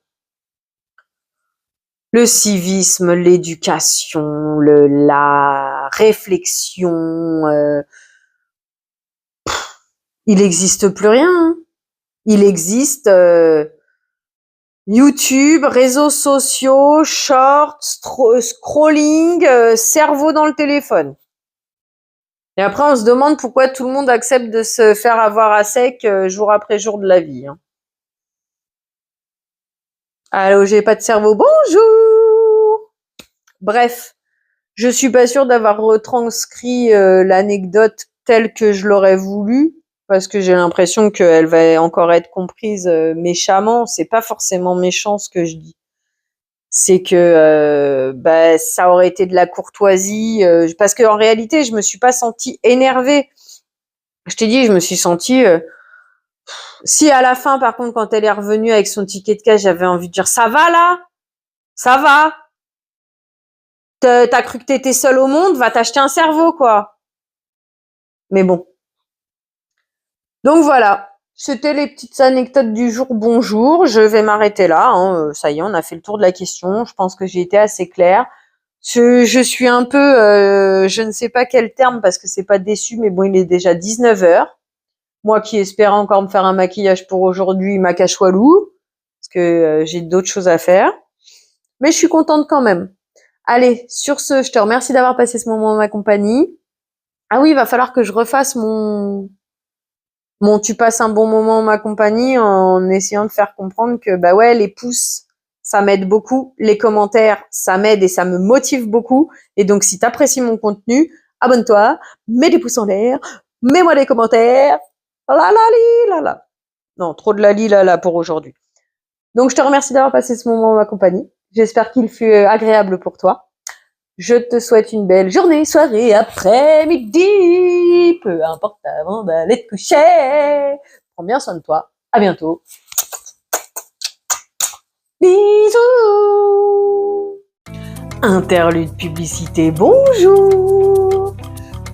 Le civisme, l'éducation, l'art, réflexion, il n'existe plus rien. Hein. Il existe YouTube, réseaux sociaux, shorts, scrolling, cerveau dans le téléphone. Et après, on se demande pourquoi tout le monde accepte de se faire avoir à sec jour après jour de la vie. Hein. Allô, j'ai pas de cerveau, bonjour. Bref, je suis pas sûre d'avoir retranscrit l'anecdote telle que je l'aurais voulu, parce que j'ai l'impression qu'elle va encore être comprise méchamment. C'est pas forcément méchant ce que je dis. C'est que ça aurait été de la courtoisie, parce qu'en réalité, je me suis pas sentie énervée. Je t'ai dit, je me suis sentie... Si à la fin, par contre, quand elle est revenue avec son ticket de caisse, j'avais envie de dire « Ça va là ? Ça va ? T'as cru que t'étais seule au monde ? Va t'acheter un cerveau, quoi !» Mais bon. Donc voilà, c'était les petites anecdotes du jour. Bonjour, je vais m'arrêter là. Hein. Ça y est, on a fait le tour de la question. Je pense que j'ai été assez claire. Je suis un peu, je ne sais pas quel terme parce que c'est pas déçu, mais bon, il est déjà 19h. Moi qui espérais encore me faire un maquillage pour aujourd'hui, macachoualou, parce que j'ai d'autres choses à faire. Mais je suis contente quand même. Allez, sur ce, je te remercie d'avoir passé ce moment en ma compagnie. Ah oui, il va falloir que je refasse mon tu passes un bon moment en ma compagnie en essayant de faire comprendre que bah ouais, les pouces, ça m'aide beaucoup, les commentaires, ça m'aide et ça me motive beaucoup. Et donc si t'apprécies mon contenu, abonne-toi, mets des pouces en l'air, mets-moi des commentaires. La la li la la. Non, trop de la li la la pour aujourd'hui. Donc je te remercie d'avoir passé ce moment en ma compagnie. J'espère qu'il fut agréable pour toi. Je te souhaite une belle journée, soirée, après-midi, peu importe avant d'aller te coucher. Prends bien soin de toi. À bientôt. Bisous. Interlude publicité, bonjour.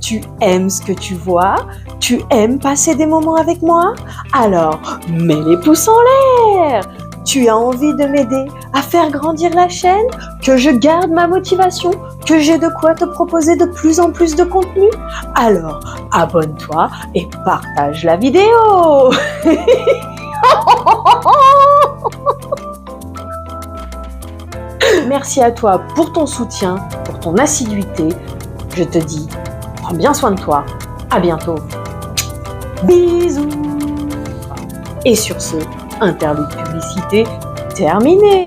Tu aimes ce que tu vois? Tu aimes passer des moments avec moi? Alors, mets les pouces en l'air. Tu as envie de m'aider à faire grandir la chaîne? Que je garde ma motivation? Que j'ai de quoi te proposer de plus en plus de contenu? Alors, abonne-toi et partage la vidéo. Merci à toi pour ton soutien, pour ton assiduité. Je te dis, prends bien soin de toi. À bientôt. Bisous. Et sur ce, interlude publicité terminé.